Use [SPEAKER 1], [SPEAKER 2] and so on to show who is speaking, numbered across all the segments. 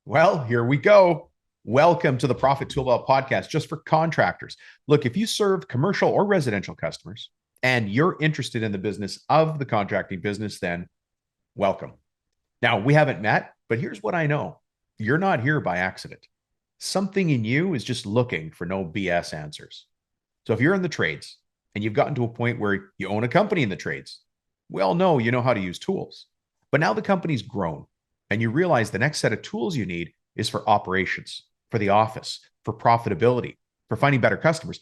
[SPEAKER 1] Well, here we go. Welcome to the Profit Toolbelt podcast just for contractors. Look, if you serve commercial or residential customers and you're interested in the business of the contracting business, then welcome. Now, we haven't met, but here's what I know. You're not here by accident. Something in you is just looking for no BS answers. So if you're in the trades and you've gotten to a point where you own a company in the trades, we all know you know how to use tools. But now the company's grown and you realize the next set of tools you need is for operations, for the office, for profitability, for finding better customers,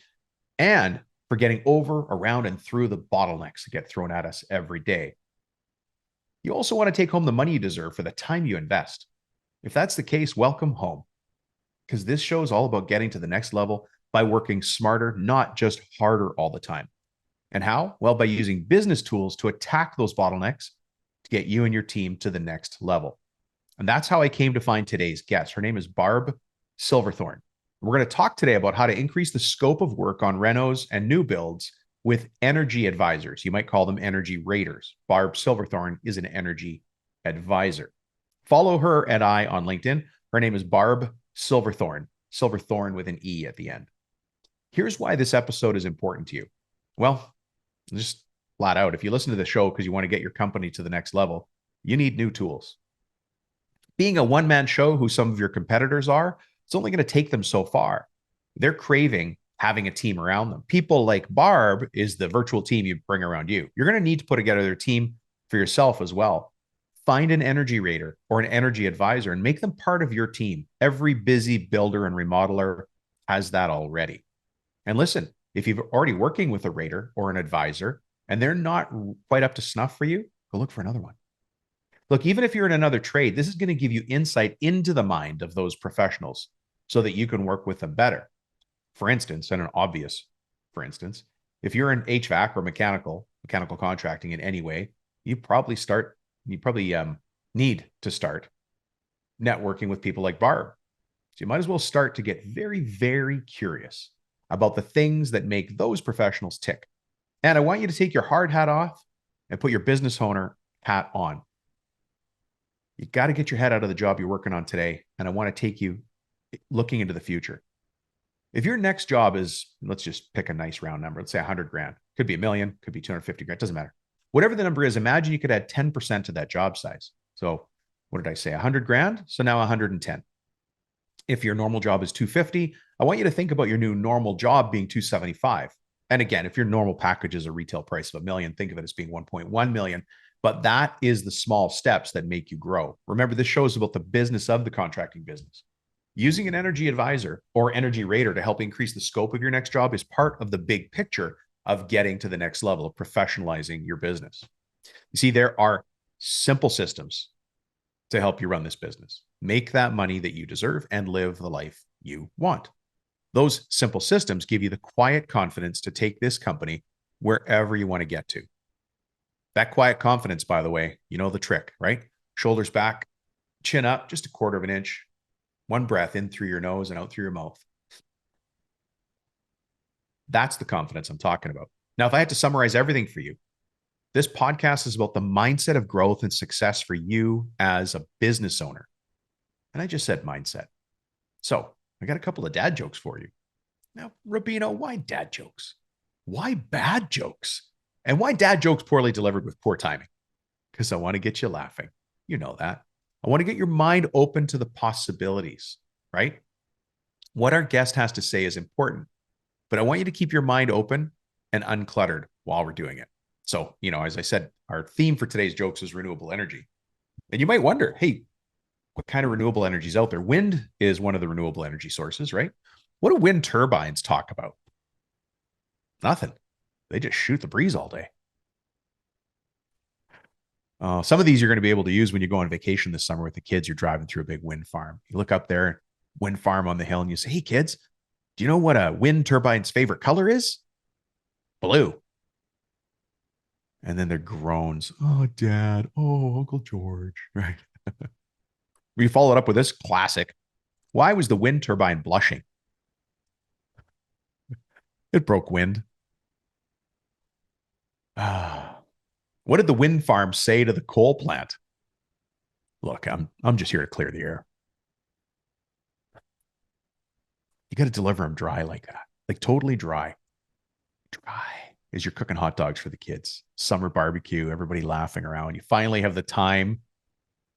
[SPEAKER 1] and for getting over, around, and through the bottlenecks that get thrown at us every day. You also want to take home the money you deserve for the time you invest. If that's the case, welcome home, because this show is all about getting to the next level by working smarter, not just harder all the time. And how? Well, by using business tools to attack those bottlenecks to get you and your team to the next level. And that's how I came to find today's guest. Her name is Barb Silverthorn. We're going to talk today about how to increase the scope of work on renos and new builds with energy advisors. You might call them energy raters. Barb Silverthorn is an energy advisor. Follow her and I on LinkedIn. Her name is Barb Silverthorn, Silverthorn with an E at the end. Here's why this episode is important to you. Well, just flat out, if you listen to the show because you want to get your company to the next level, you need new tools. Being a one-man show, who some of your competitors are, it's only going to take them so far. They're craving having a team around them. People like Barb is the virtual team you bring around you. You're going to need to put together a team for yourself as well. Find an energy rater or an energy advisor and make them part of your team. Every busy builder and remodeler has that already. And listen, if you're already working with a rater or an advisor and they're not quite up to snuff for you, go look for another one. Look, even if you're in another trade, this is going to give you insight into the mind of those professionals so that you can work with them better. For instance, and an obvious, for instance, if you're in HVAC or mechanical contracting in any way, you probably need to start networking with people like Barb. So you might as well start to get very, very curious about the things that make those professionals tick. And I want you to take your hard hat off and put your business owner hat on. You got to get your head out of the job you're working on today. And I want to take you looking into the future. If your next job is, let's just pick a nice round number, let's say 100 grand, could be a million, could be 250 grand, doesn't matter. Whatever the number is, imagine you could add 10% to that job size. So what did I say? 100 grand. So now 110. If your normal job is 250, I want you to think about your new normal job being 275. And again, if your normal package is a retail price of a million, think of it as being 1.1 million. But that is the small steps that make you grow. Remember, this show is about the business of the contracting business. Using an energy advisor or energy rater to help increase the scope of your next job is part of the big picture of getting to the next level of professionalizing your business. You see, there are simple systems to help you run this business, make that money that you deserve, and live the life you want. Those simple systems give you the quiet confidence to take this company wherever you want to get to. That quiet confidence, by the way, you know the trick, right? Shoulders back, chin up, just a quarter of an inch. One breath in through your nose and out through your mouth. That's the confidence I'm talking about. Now, if I had to summarize everything for you, this podcast is about the mindset of growth and success for you as a business owner. And I just said mindset. So I got a couple of dad jokes for you. Now, Rubino, why dad jokes? Why bad jokes? And why dad jokes poorly delivered with poor timing? Because I want to get you laughing. You know that. I want to get your mind open to the possibilities, right? What our guest has to say is important, but I want you to keep your mind open and uncluttered while we're doing it. So, as I said, our theme for today's jokes is renewable energy. And you might wonder, hey, what kind of renewable energy is out there? Wind is one of the renewable energy sources, right? What do wind turbines talk about? Nothing. They just shoot the breeze all day. Some of these you're going to be able to use when you go on vacation this summer with the kids. You're driving through a big wind farm. You look up there, wind farm on the hill, and you say, hey, kids, do you know what a wind turbine's favorite color is? Blue. And then their groans. Oh, Dad. Oh, Uncle George. Right. We followed up with this classic. Why was the wind turbine blushing? It broke wind. What did the wind farm say to the coal plant? Look, I'm just here to clear the air. got to deliver them dry like that, like totally dry. Dry as you're cooking hot dogs for the kids. Summer barbecue, everybody laughing around. You finally have the time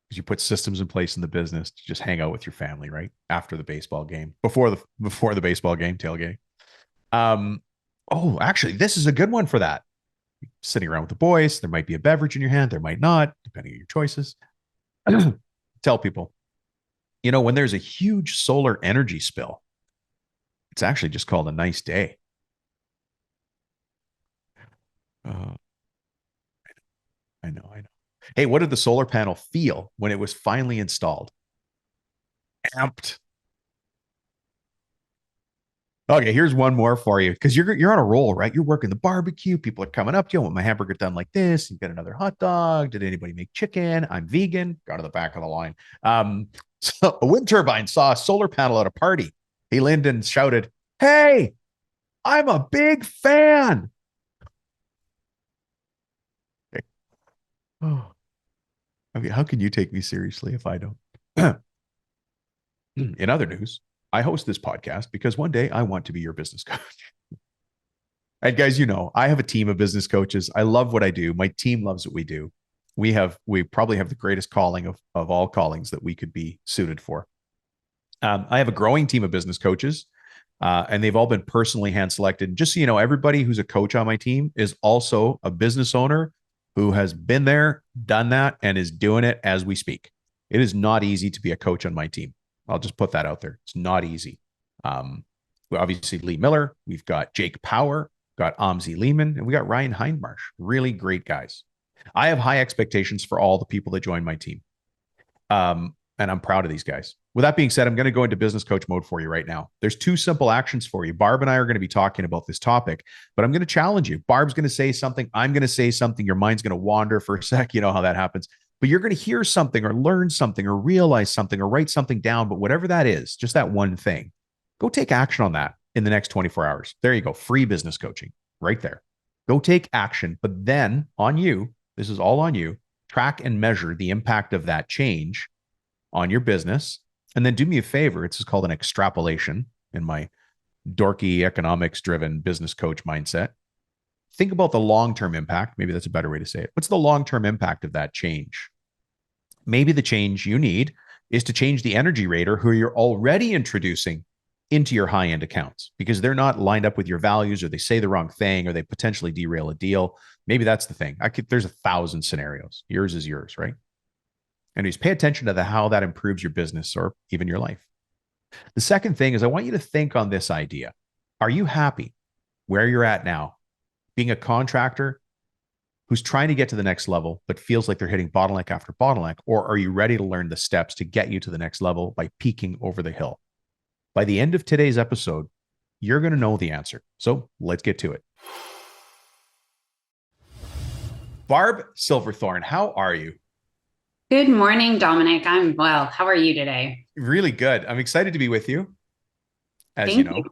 [SPEAKER 1] because you put systems in place in the business to just hang out with your family, right? After the baseball game, before the baseball game, tailgate. Oh, actually, this is a good one for that. Sitting around with the boys, there might be a beverage in your hand, there might not, depending on your choices. Tell people, when there's a huge solar energy spill, it's actually just called a nice day. Uh, I know. Hey, what did the solar panel feel when it was finally installed? Amped. Okay, here's one more for you because you're on a roll, right? You're working the barbecue. People are coming up to you. I want my hamburger done like this. You get another hot dog. Did anybody make chicken? I'm vegan. Got to the back of the line. So a wind turbine saw a solar panel at a party. He leaned and shouted, "Hey, I'm a big fan." Okay. Oh, okay. How can you take me seriously if I don't? In other news, I host this podcast because one day I want to be your business coach. And guys, I have a team of business coaches. I love what I do. My team loves what we do. We probably have the greatest calling of all callings that we could be suited for. I have a growing team of business coaches, and they've all been personally hand selected. Just so you know, everybody who's a coach on my team is also a business owner who has been there, done that, and is doing it as we speak. It is not easy to be a coach on my team. I'll just put that out there. It's not easy. We obviously Lee Miller. We've got Jake Power, got Amzi Lehman, and we got Ryan Hindmarsh. Really great guys. I have high expectations for all the people that join my team. And I'm proud of these guys. With that being said, I'm going to go into business coach mode for you right now. There's 2 simple actions for you. Barb and I are going to be talking about this topic, but I'm going to challenge you. Barb's going to say something. I'm going to say something. Your mind's going to wander for a sec. You know how that happens. But you're going to hear something or learn something or realize something or write something down. But whatever that is, just that one thing, go take action on that in the next 24 hours. There you go. Free business coaching right there. Go take action. But then on you, this is all on you, track and measure the impact of that change on your business. And then do me a favor. It's called an extrapolation in my dorky economics driven business coach mindset. Think about the long-term impact. Maybe that's a better way to say it. What's the long-term impact of that change? Maybe the change you need is to change the energy rater who you're already introducing into your high-end accounts because they're not lined up with your values, or they say the wrong thing, or they potentially derail a deal. Maybe that's the thing. There's 1,000 scenarios. Yours is yours, right? And just pay attention to how that improves your business or even your life. The second thing is I want you to think on this idea. Are you happy where you're at now, being a contractor who's trying to get to the next level, but feels like they're hitting bottleneck after bottleneck? Or are you ready to learn the steps to get you to the next level by peaking over the hill? By the end of today's episode, you're going to know the answer. So let's get to it. Barb Silverthorn, how are you?
[SPEAKER 2] Good morning, Dominic. I'm well. How are you today?
[SPEAKER 1] Really good. I'm excited to be with you. As you
[SPEAKER 2] Thank
[SPEAKER 1] know,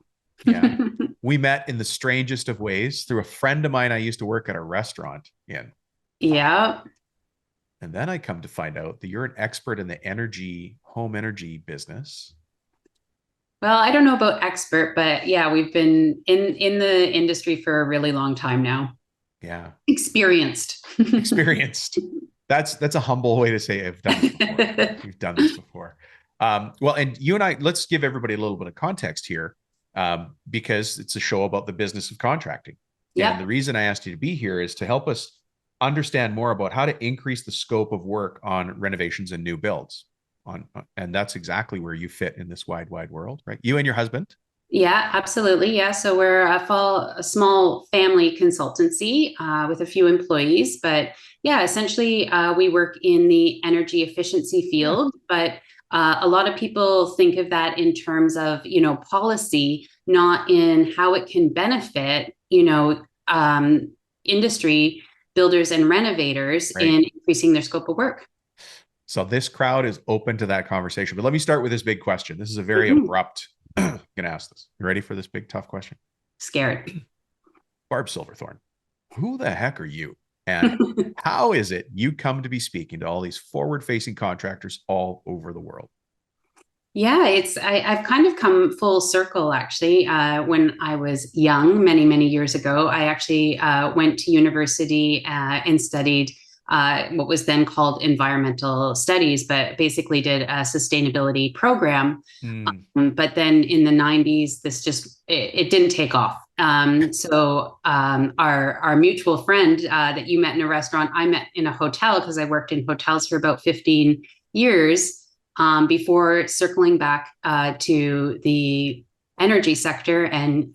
[SPEAKER 1] yeah,
[SPEAKER 2] you.
[SPEAKER 1] we met in the strangest of ways through a friend of mine I used to work at a restaurant in.
[SPEAKER 2] Yeah.
[SPEAKER 1] And then I come to find out that you're an expert in the home energy business.
[SPEAKER 2] Well, I don't know about expert, but yeah, we've been in the industry for a really long time now.
[SPEAKER 1] Yeah.
[SPEAKER 2] Experienced.
[SPEAKER 1] Experienced. That's a humble way to say I've done it before. We've done this before. Well, and you and I, let's give everybody a little bit of context here, because it's a show about the business of contracting.
[SPEAKER 2] Yeah.
[SPEAKER 1] And the reason I asked you to be here is to help us understand more about how to increase the scope of work on renovations and new builds. And that's exactly where you fit in this wide world, right? You and your husband.
[SPEAKER 2] Yeah, absolutely. Yeah. So we're a small family consultancy with a few employees, but yeah, essentially we work in the energy efficiency
[SPEAKER 1] Yeah.
[SPEAKER 2] field, but a lot of people think of that in terms of, policy, not in how it can benefit, industry builders and renovators
[SPEAKER 1] Right.
[SPEAKER 2] in increasing their scope of work.
[SPEAKER 1] So this crowd is open to that conversation. But let me start with this big question. This is a very abrupt. I'm gonna ask this. You ready for this big tough question?
[SPEAKER 2] Scared.
[SPEAKER 1] Barb Silverthorn, who the heck are you? And how is it you come to be speaking to all these forward-facing contractors all over the world?
[SPEAKER 2] Yeah, I've kind of come full circle actually. When I was young, many years ago, I actually went to university and studied what was then called environmental studies, but basically did a sustainability program.
[SPEAKER 1] Mm,
[SPEAKER 2] But then in the 90s, it didn't take off. Our mutual friend that you met in a restaurant, I met in a hotel because I worked in hotels for about 15 years before circling back to the energy sector and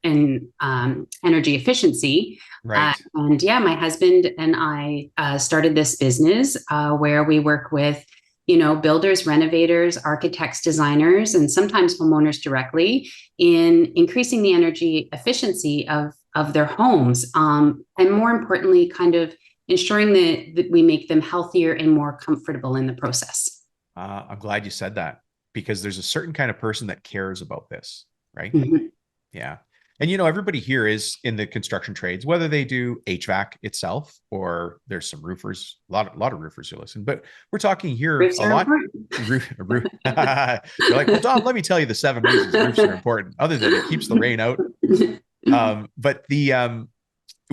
[SPEAKER 2] energy efficiency.
[SPEAKER 1] right.
[SPEAKER 2] And yeah, my husband and I started this business where we work with, builders, renovators, architects, designers, and sometimes homeowners directly in increasing the energy efficiency of their homes, and more importantly, kind of ensuring that we make them healthier and more comfortable in the process.
[SPEAKER 1] I'm glad you said that because there's a certain kind of person that cares about this, right?
[SPEAKER 2] Mhm.
[SPEAKER 1] Yeah. And everybody here is in the construction trades, whether they do HVAC itself or there's some roofers, a lot of roofers who listen, but we're talking here
[SPEAKER 2] Roofs
[SPEAKER 1] a
[SPEAKER 2] are
[SPEAKER 1] lot.
[SPEAKER 2] important.
[SPEAKER 1] You're like, well, Dom, let me tell you the 7 reasons roofs are important, other than it keeps the rain out. But we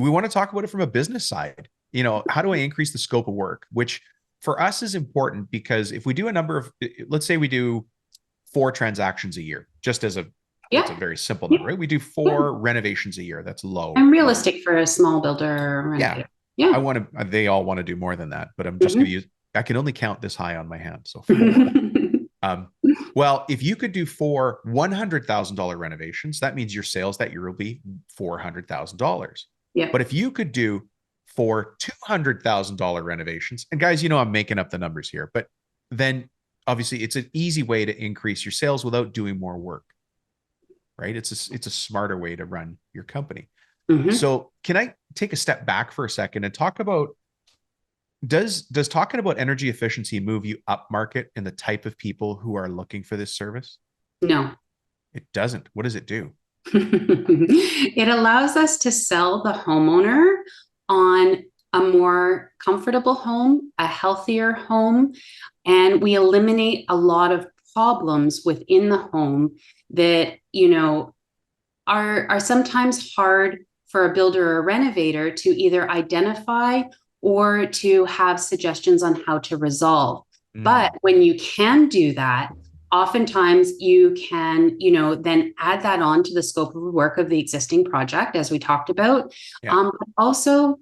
[SPEAKER 1] want to talk about it from a business side. How do I increase the scope of work, which for us is important because if we do a number of, let's say we do 4 transactions a year, just as that's a
[SPEAKER 2] Yeah,
[SPEAKER 1] very simple
[SPEAKER 2] yeah,
[SPEAKER 1] number, right? We do
[SPEAKER 2] yeah.
[SPEAKER 1] 4 renovations a year. That's
[SPEAKER 2] And
[SPEAKER 1] low.
[SPEAKER 2] realistic for a small builder or
[SPEAKER 1] Yeah.
[SPEAKER 2] renovator. Yeah.
[SPEAKER 1] They all want to do more than that, but I'm just going to
[SPEAKER 2] Mhm.
[SPEAKER 1] use, I can only count this high on my hand. So 4. Um, well, if you could do 4 $100,000 renovations, that means your sales that year will be $400,000.
[SPEAKER 2] Yeah.
[SPEAKER 1] But if you could do 4 $200,000 renovations, and guys, I'm making up the numbers here, but then obviously it's an easy way to increase your sales without doing more work, right? It's a smarter way to run your company.
[SPEAKER 2] Mhm.
[SPEAKER 1] So can I take a step back for a second and talk about, does talking about energy efficiency move you up market in the type of people who are looking for this service?
[SPEAKER 2] No.
[SPEAKER 1] It doesn't. What does it do?
[SPEAKER 2] It allows us to sell the homeowner on a more comfortable home, a healthier home, and we eliminate a lot of problems within the home that, are sometimes hard for a builder or a renovator to either identify or to have suggestions on how to resolve. But
[SPEAKER 1] Mm,
[SPEAKER 2] when you can do that, oftentimes you can, then add that on to the scope of work of the existing project, as we talked about.
[SPEAKER 1] yeah.
[SPEAKER 2] But also,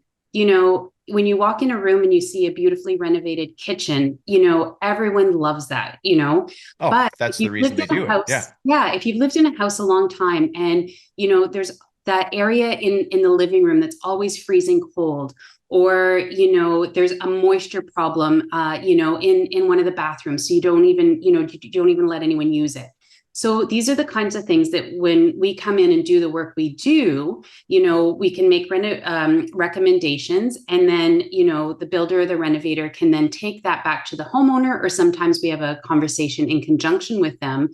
[SPEAKER 2] when you walk in a room and you see a beautifully renovated kitchen, everyone loves that,
[SPEAKER 1] Oh,
[SPEAKER 2] but if
[SPEAKER 1] that's the
[SPEAKER 2] you've
[SPEAKER 1] reason
[SPEAKER 2] lived
[SPEAKER 1] they
[SPEAKER 2] in a
[SPEAKER 1] do it. Yeah.
[SPEAKER 2] house, yeah, if you've lived in a house a long time and, there's that area in the living room that's always freezing cold, or, there's a moisture problem, in one of the bathrooms. So you don't even let anyone use it. So these are the kinds of things that when we come in and do the work we do, we can make recommendations, and then, the builder or the renovator can then take that back to the homeowner, or sometimes we have a conversation in conjunction with them.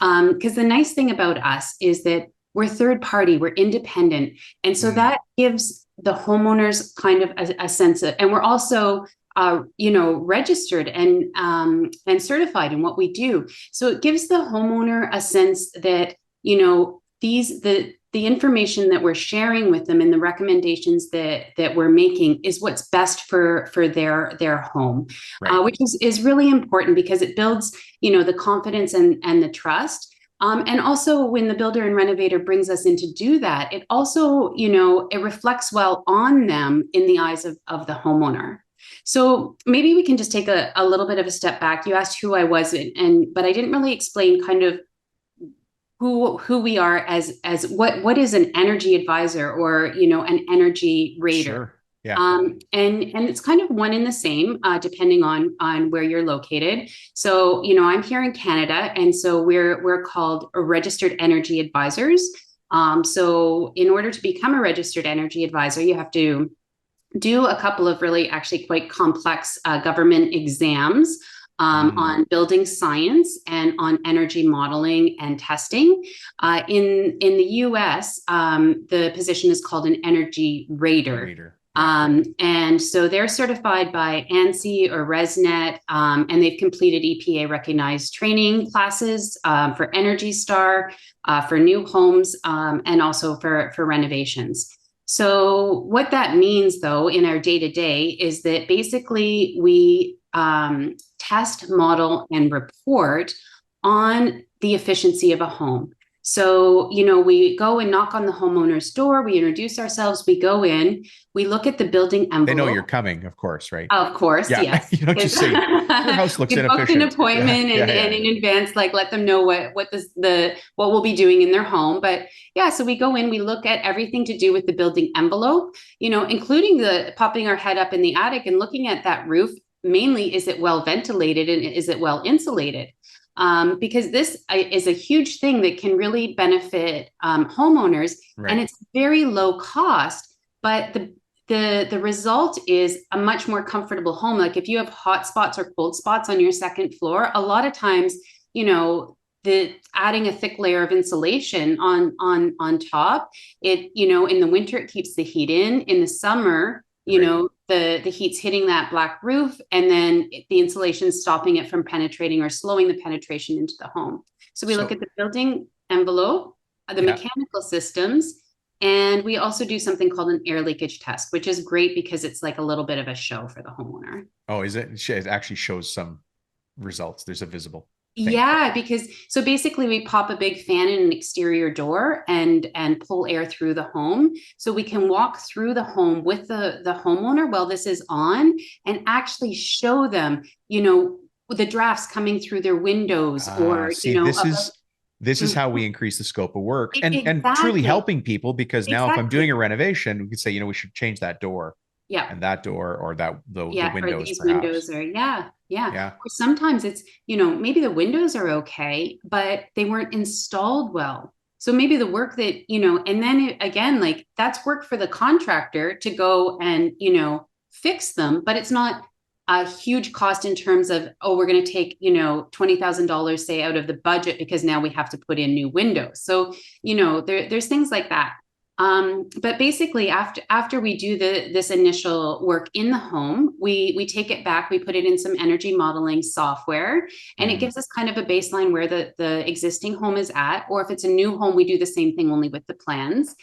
[SPEAKER 2] Because the nice thing about us is that we're third party, we're independent. And so
[SPEAKER 1] Mm,
[SPEAKER 2] that gives the homeowners kind of a sense of, and we're also registered and certified in what we do. So it gives the homeowner a sense that, the information that we're sharing with them and the recommendations that we're making is what's best for their home,
[SPEAKER 1] right.
[SPEAKER 2] which is really important because it builds, the confidence and the trust. And also when the builder and renovator brings us in to do that, it also, it reflects well on them in the eyes of the homeowner. So maybe we can just take a little bit of a step back. You asked who I was, but I didn't really explain kind of who we are as what is an energy advisor, or an energy rater.
[SPEAKER 1] Sure. Yeah.
[SPEAKER 2] And it's kind of one in the same, depending on where you're located. So, I'm here in Canada, and so we're called registered energy advisors. So in order to become a registered energy advisor, you have to do a couple of really actually quite complex government exams
[SPEAKER 1] Mm,
[SPEAKER 2] on building science and on energy modeling and testing. In the US, the position is called an energy rater.
[SPEAKER 1] Rater.
[SPEAKER 2] And so they're certified by ANSI or ResNet, and they've completed EPA recognized training classes for Energy Star, for new homes, and also for renovations. So what that means, though, in our day-to-day is that basically we test, model, and report on the efficiency of a home. So, we go and knock on the homeowner's door, we introduce ourselves, we go in, we look at the building envelope.
[SPEAKER 1] They know you're coming, of course, right?
[SPEAKER 2] Of course,
[SPEAKER 1] yeah.
[SPEAKER 2] Yes.
[SPEAKER 1] You don't just say, your house looks inefficient.
[SPEAKER 2] We booked an appointment and in advance, like let them know what we'll be doing in their home. But yeah, so we go in, we look at everything to do with the building envelope, including the popping our head up in the attic and looking at that roof. Mainly, is it well ventilated and is it well insulated? Because this is a huge thing that can really benefit homeowners, right. And it's very low cost, but the result is a much more comfortable home. Like if you have hot spots or cold spots on your second floor, a lot of times, the adding a thick layer of insulation on top, it, in the winter, it keeps the heat in the summer, the heat's hitting that black roof, and then the insulation is stopping it from penetrating or slowing the penetration into the home. So we look at the building envelope, the mechanical systems, and we also do something called an air leakage test, which is great because it's like a little bit of a show for the homeowner.
[SPEAKER 1] Oh, is it? It actually shows some results. There's a visible thing.
[SPEAKER 2] Yeah, because so basically we pop a big fan in an exterior door and pull air through the home. So we can walk through the home with the homeowner while this is on and actually show them, the drafts coming through their windows or,
[SPEAKER 1] this is how we increase the scope of work and truly helping people, because now if I'm doing a renovation, we could say, we should change that door. Yeah. And that door or the windows.
[SPEAKER 2] These windows are, Or sometimes it's, maybe the windows are okay, but they weren't installed well. So maybe the work that, and then again, like that's work for the contractor to go and, fix them, but it's not a huge cost in terms of, we're going to take, $20,000 say out of the budget because now we have to put in new windows. So, there's things like that. But basically after we do this initial work in the home, we take it back, we put it in some energy modeling software, and it gives us kind of a baseline where the existing home is at, or if it's a new home, we do the same thing only with the plans.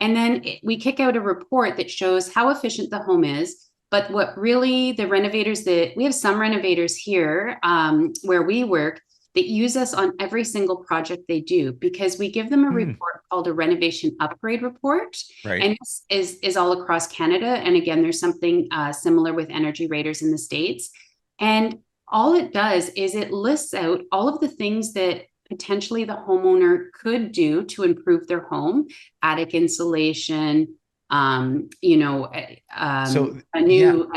[SPEAKER 2] And then we kick out a report that shows how efficient the home is. But what really the renovators we have some renovators here where we work that use us on every single project they do, because we give them a report called a renovation upgrade report. Right. And this is all across Canada. And again, there's something similar with Energy Raters in the States. And all it does is it lists out all of the things that potentially the homeowner could do to improve their home: attic insulation, a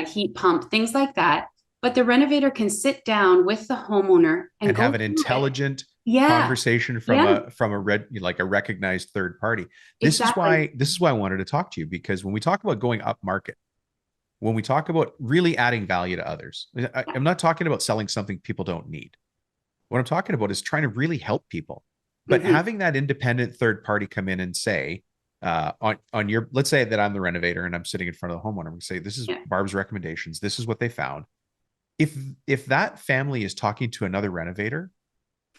[SPEAKER 2] heat pump, things like that. But the renovator can sit down with the homeowner and
[SPEAKER 1] have an intelligent conversation from a recognized third party. This is why I wanted to talk to you, because when we talk about going up market, when we talk about really adding value to others, I'm not talking about selling something people don't need. What I'm talking about is trying to really help people. But having that independent third party come in and say, on your, let's say that I'm the renovator and I'm sitting in front of the homeowner, we say, this is Barb's recommendations. This is what they found. If that family is talking to another renovator,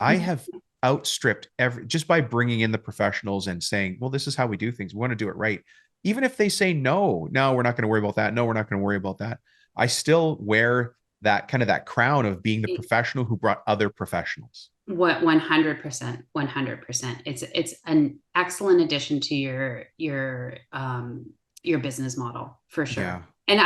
[SPEAKER 1] I have outstripped just by bringing in the professionals and saying, well, this is how we do things. We want to do it right. Even if they say, no, we're not going to worry about that. No, we're not going to worry about that. I still wear that crown of being the professional who brought other professionals.
[SPEAKER 2] What 100%. It's an excellent addition to your business model for sure. Yeah. And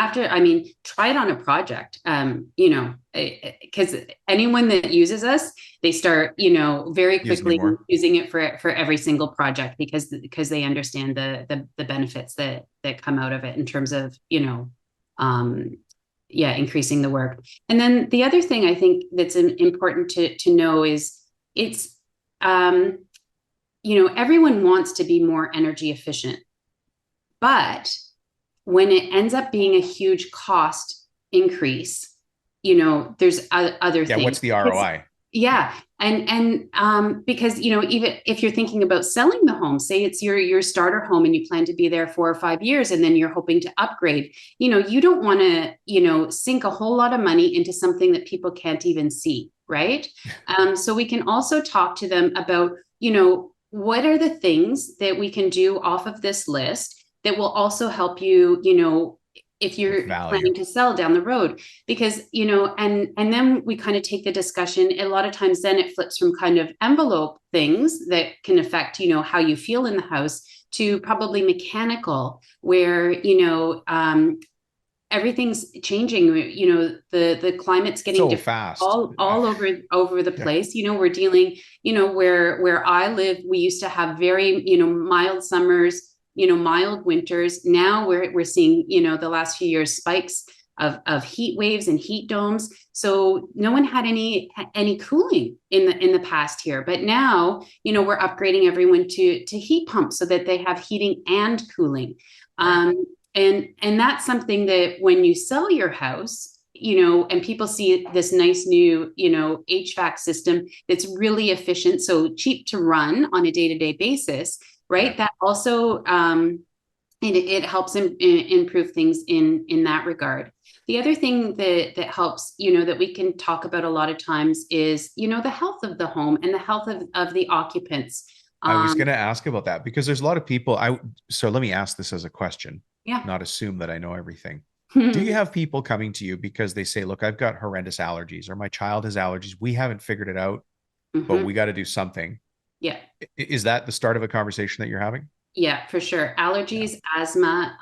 [SPEAKER 2] try it on a project, because anyone that uses us, they start, very quickly using it for every single project because they understand the benefits that come out of it in terms of, increasing the work. And then the other thing I think that's important to know is it's, everyone wants to be more energy efficient, but when it ends up being a huge cost increase, there's other things.
[SPEAKER 1] What's the ROI?
[SPEAKER 2] Yeah. Because, even if you're thinking about selling the home, say it's your starter home and you plan to be there 4 or 5 years and then you're hoping to upgrade, you don't want to, sink a whole lot of money into something that people can't even see, right? So we can also talk to them about, what are the things that we can do off of this list that will also help you, if
[SPEAKER 1] With
[SPEAKER 2] you're
[SPEAKER 1] value.
[SPEAKER 2] planning to sell down the road. Because and then we kind of take the discussion a lot of times, then it flips from kind of envelope things that can affect how you feel in the house to probably mechanical, where everything's changing. The climate's getting
[SPEAKER 1] So
[SPEAKER 2] different
[SPEAKER 1] fast.
[SPEAKER 2] all over the
[SPEAKER 1] Yeah.
[SPEAKER 2] place. We're dealing, where I live, we used to have very mild summers, mild winters. Now we're seeing the last few years spikes of heat waves and heat domes. So no one had any cooling in the past here, but now we're upgrading everyone to heat pumps so that they have heating and cooling.
[SPEAKER 1] Right.
[SPEAKER 2] And that's something that when you sell your house, and people see this nice new, HVAC system that's really efficient, so cheap to run on a day-to-day basis,
[SPEAKER 1] Yeah.
[SPEAKER 2] right? That also it helps improve things in that regard. The other thing that helps, that we can talk about a lot of times is, the health of the home and the health of the occupants.
[SPEAKER 1] I was going
[SPEAKER 2] Um,
[SPEAKER 1] to ask about that because there's a lot of people. So let me ask this as a question,
[SPEAKER 2] yeah.
[SPEAKER 1] not assume that I know everything. Do you have people coming to you because they say, look, I've got horrendous allergies or my child has allergies. We haven't figured it out, but
[SPEAKER 2] Mhm.
[SPEAKER 1] we got to do something.
[SPEAKER 2] Yeah.
[SPEAKER 1] Is that the start of a conversation that you're having?
[SPEAKER 2] Yeah, for sure.
[SPEAKER 1] Yeah.
[SPEAKER 2] Allergies, asthma,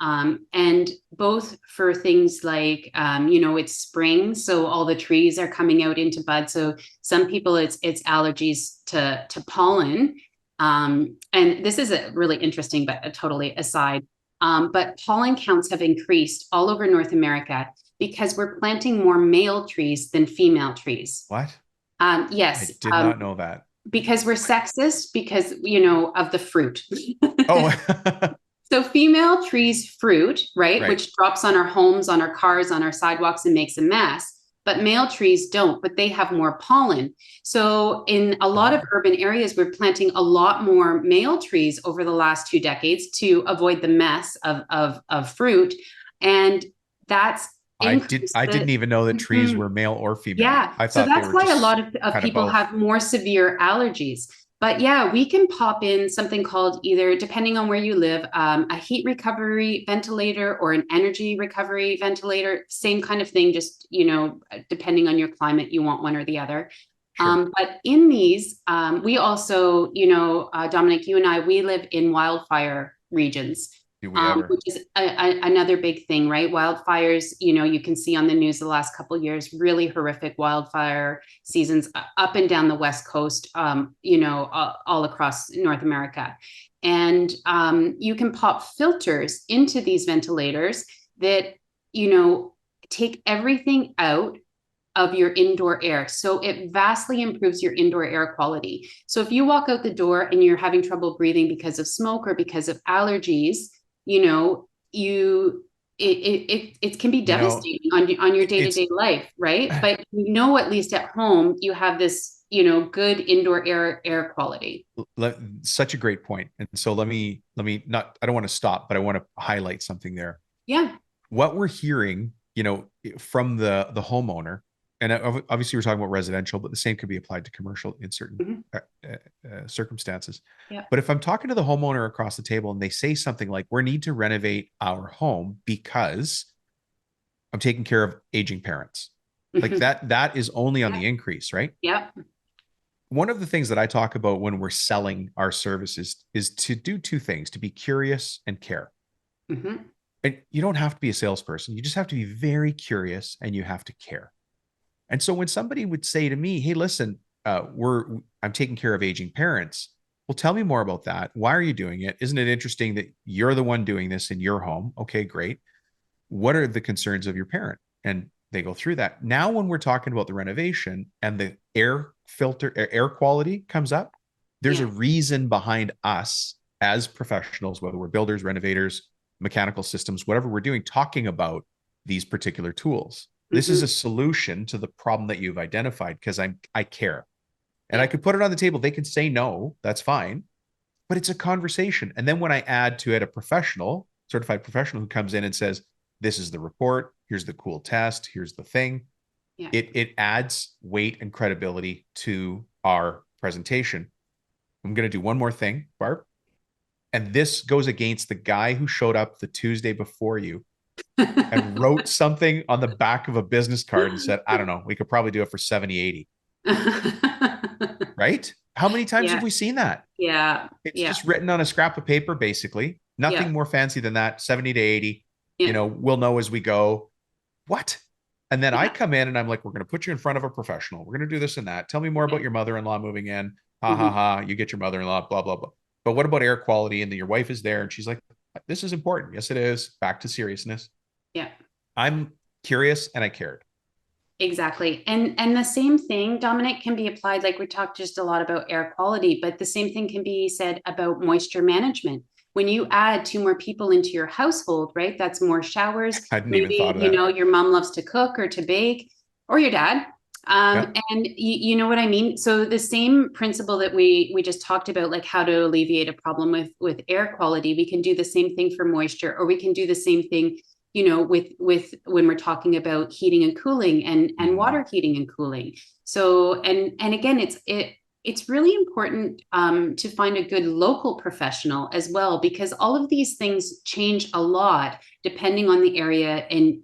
[SPEAKER 2] and both for things like, it's spring, so all the trees are coming out into bud. So some people, it's allergies to pollen. And this is a really interesting, but a totally aside. But pollen counts have increased all over North America because we're planting more male trees than female trees.
[SPEAKER 1] What? I
[SPEAKER 2] Yes,
[SPEAKER 1] did not know that.
[SPEAKER 2] because we're sexist, because of the fruit.
[SPEAKER 1] Oh,
[SPEAKER 2] So female trees fruit, right,
[SPEAKER 1] right.
[SPEAKER 2] which drops on our homes, on our cars, on our sidewalks and makes a mess. But male trees don't, but they have more pollen. So in a lot of
[SPEAKER 1] Oh,
[SPEAKER 2] urban areas, we're planting a lot more male trees over the last 2 decades to avoid the mess of fruit. And that's increased
[SPEAKER 1] I
[SPEAKER 2] the.
[SPEAKER 1] didn't even know that trees
[SPEAKER 2] Mhm.
[SPEAKER 1] were male or female.
[SPEAKER 2] Yeah.
[SPEAKER 1] I
[SPEAKER 2] So
[SPEAKER 1] thought they
[SPEAKER 2] that's
[SPEAKER 1] were
[SPEAKER 2] why a
[SPEAKER 1] just
[SPEAKER 2] lot of
[SPEAKER 1] kind of
[SPEAKER 2] people
[SPEAKER 1] both.
[SPEAKER 2] have more severe allergies. But yeah, we can pop in something called, either, depending on where you live, a heat recovery ventilator or an energy recovery ventilator. Same kind of thing, just, depending on your climate, you want one or the other.
[SPEAKER 1] Sure.
[SPEAKER 2] But in these, we also, Dominic, you and I, we live in wildfire regions,
[SPEAKER 1] Do we ever?
[SPEAKER 2] which is another big thing, right? Wildfires, you can see on the news the last couple of years, really horrific wildfire seasons up and down the West Coast, all across North America. And you can pop filters into these ventilators that, you know, take everything out of your indoor air. So it vastly improves your indoor air quality. So if you walk out the door and you're having trouble breathing because of smoke or because of allergies, you it can be
[SPEAKER 1] You know,
[SPEAKER 2] devastating on your
[SPEAKER 1] it's
[SPEAKER 2] day-to-day life, right? But at least at home you have this, good indoor air quality.
[SPEAKER 1] such a great point. And so let me not, I don't want to stop, but I want to highlight something there.
[SPEAKER 2] Yeah.
[SPEAKER 1] What we're hearing, from the homeowner, and obviously we're talking about residential, but the same could be applied to commercial in certain
[SPEAKER 2] Mhm.
[SPEAKER 1] circumstances.
[SPEAKER 2] Yeah.
[SPEAKER 1] But if I'm talking to the homeowner across the table and they say something like, "We need to renovate our home because I'm taking care of aging parents," like
[SPEAKER 2] Mhm.
[SPEAKER 1] that is only on
[SPEAKER 2] Yeah.
[SPEAKER 1] the increase, right?
[SPEAKER 2] Yeah.
[SPEAKER 1] One of the things that I talk about when we're selling our services is to do two things: to be curious and care.
[SPEAKER 2] Mhm.
[SPEAKER 1] And you don't have to be a salesperson. You just have to be very curious and you have to care. And so when somebody would say to me, "Hey, listen, I'm taking care of aging parents." Well, tell me more about that. Why are you doing it? Isn't it interesting that you're the one doing this in your home? Okay, great. What are the concerns of your parent? And they go through that. Now, when we're talking about the renovation and the air filter, air quality comes up, there's a
[SPEAKER 2] Yeah.
[SPEAKER 1] reason behind us as professionals, whether we're builders, renovators, mechanical systems, whatever we're doing, talking about these particular tools. This is a
[SPEAKER 2] Mhm.
[SPEAKER 1] solution to the problem that you've identified because I care. And I
[SPEAKER 2] Yeah.
[SPEAKER 1] could put it on the table. They can say no, that's fine, but it's a conversation. And then when I add to it a professional, certified professional who comes in and says, this is the report, here's the cool test, here's the thing,
[SPEAKER 2] Yeah.
[SPEAKER 1] it adds weight and credibility to our presentation. I'm going to do one more thing, Barb. And this goes against the guy who showed up the Tuesday before you and wrote something on the back of a business card and said, I don't know, we could probably do it for 70, 80. Right? How many times have
[SPEAKER 2] Yeah.
[SPEAKER 1] we seen that?
[SPEAKER 2] Yeah.
[SPEAKER 1] It's
[SPEAKER 2] Yeah.
[SPEAKER 1] just written on a scrap of paper, basically.
[SPEAKER 2] Yeah.
[SPEAKER 1] Nothing more fancy than that. 70 to 80.
[SPEAKER 2] Yeah.
[SPEAKER 1] We'll know as we go. What? And then I
[SPEAKER 2] Yeah.
[SPEAKER 1] come in and I'm like, we're going to put you in front of a professional. We're going to do this and that. Tell me more
[SPEAKER 2] Yeah.
[SPEAKER 1] about your mother-in-law moving in. Ha ha
[SPEAKER 2] Mhm.
[SPEAKER 1] ha. You get your mother-in-law, blah, blah, blah. But what about air quality? And then your wife is there and she's like, this is important. Yes, it is. Back to seriousness.
[SPEAKER 2] Yeah.
[SPEAKER 1] I'm curious and I cared.
[SPEAKER 2] Exactly. And the same thing, Dominic, can be applied. Like we talked just a lot about air quality, but the same thing can be said about moisture management. When you add two more people into your household, right? That's more showers.
[SPEAKER 1] I hadn't even
[SPEAKER 2] Maybe,
[SPEAKER 1] thought of that.
[SPEAKER 2] your mom loves to cook or to bake, or your dad.
[SPEAKER 1] Yep.
[SPEAKER 2] And you know what I mean? So the same principle that we just talked about, like how to alleviate a problem with air quality, we can do the same thing for moisture, or we can do the same thing with when we're talking about heating and cooling and
[SPEAKER 1] Mm,
[SPEAKER 2] water heating and cooling. So and again, it's really important to find a good local professional as well, because all of these things change a lot depending on the area in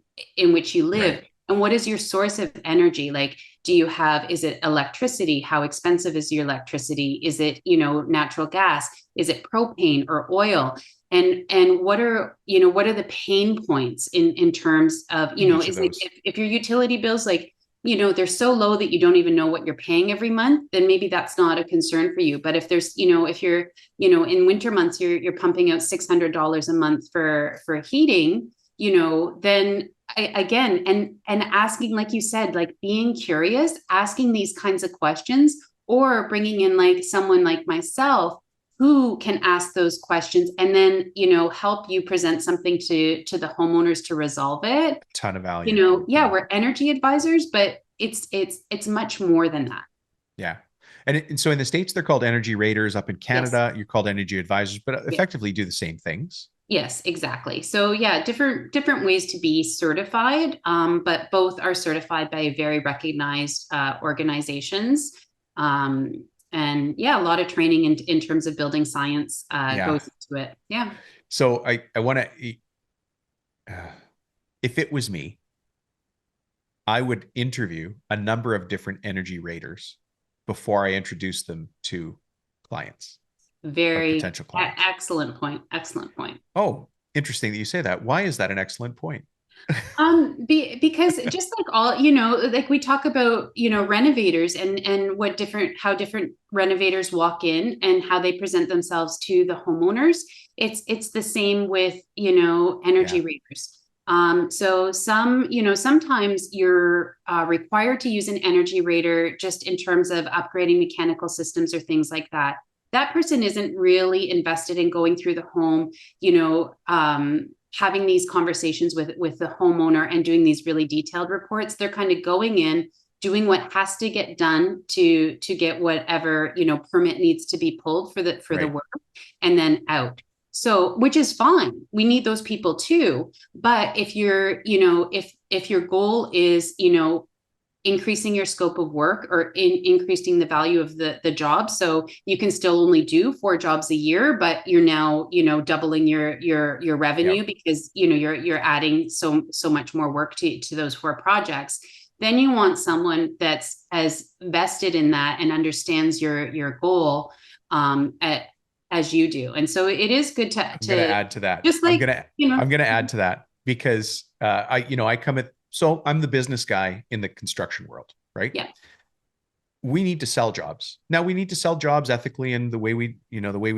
[SPEAKER 2] which you live.
[SPEAKER 1] right.
[SPEAKER 2] And what is your source of energy? Like, is it electricity? How expensive is your electricity? Is it, natural gas? Is it propane or oil? And what are the pain points in terms of,
[SPEAKER 1] In each of
[SPEAKER 2] is like
[SPEAKER 1] those.
[SPEAKER 2] if your utility bills, like, they're so low that you don't even know what you're paying every month, then maybe that's not a concern for you. But if there's, if you're, in winter months, you're pumping out $600 a month for heating, then again, and asking, like you said, like being curious, asking these kinds of questions, or bringing in like someone like myself who can ask those questions and then, help you present something to the homeowners to resolve it.
[SPEAKER 1] A ton of value.
[SPEAKER 2] Yeah,
[SPEAKER 1] Yeah.
[SPEAKER 2] we're energy advisors, but it's much more than that.
[SPEAKER 1] Yeah. And so in the States, they're called energy raters. Up in
[SPEAKER 2] Yes.
[SPEAKER 1] Canada, you're called energy advisors, but
[SPEAKER 2] Yeah.
[SPEAKER 1] effectively do the same things.
[SPEAKER 2] Yes, exactly. So yeah, different ways to be certified, but both are certified by very recognized organizations. And yeah, a lot of training in terms of building science
[SPEAKER 1] Yeah.
[SPEAKER 2] goes into it. Yeah.
[SPEAKER 1] So I want to, if it was me, I would interview a number of different energy raters before I introduce them to clients or
[SPEAKER 2] Very
[SPEAKER 1] potential clients.
[SPEAKER 2] excellent point. Excellent point.
[SPEAKER 1] Oh, interesting that you say that. Why is that an excellent point?
[SPEAKER 2] Because just like all, like we talk about, renovators and how different renovators walk in and how they present themselves to the homeowners. It's the same with, energy
[SPEAKER 1] Yeah.
[SPEAKER 2] readers. So sometimes you're required to use an energy rater just in terms of upgrading mechanical systems or things like that. That person isn't really invested in going through the home, having these conversations with the homeowner and doing these really detailed reports. They're kind of going in, doing what has to get done to get whatever, permit needs to be pulled for the
[SPEAKER 1] Right.
[SPEAKER 2] work, and then out. So, which is fine. We need those people too. But if you're, if your goal is, increasing your scope of work or increasing the value of the job, so you can still only do 4 jobs a year, but you're now, doubling your revenue
[SPEAKER 1] Yep.
[SPEAKER 2] because, you're adding so much more work to those 4 projects. Then you want someone that's as vested in that and understands your goal as you do. And so it is good
[SPEAKER 1] I'm going to
[SPEAKER 2] to
[SPEAKER 1] add to that.
[SPEAKER 2] just like, you know
[SPEAKER 1] I'm going to add to that because I come at, so I'm the business guy in the construction world, right?
[SPEAKER 2] yeah.
[SPEAKER 1] We need to sell jobs. Now we need to sell jobs ethically and the way we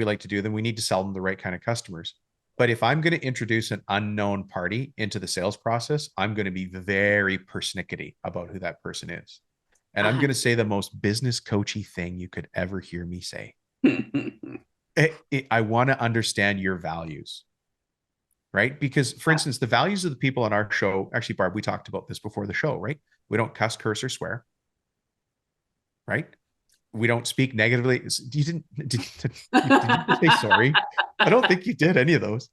[SPEAKER 1] like to do them. We need to sell them the right kind of customers. But if I'm going to introduce an unknown party into the sales process, I'm going to be very persnickety about who that person is. And I'm going to say the most business coachy thing you could ever hear me say. I want to understand your values, right? Because, for
[SPEAKER 2] Yeah.
[SPEAKER 1] instance, the values of the people on our show, actually, Barb, we talked about this before the show, right? We don't cuss, curse, or swear, right? we don't speak negatively. You did you say sorry? I don't think you did any of those.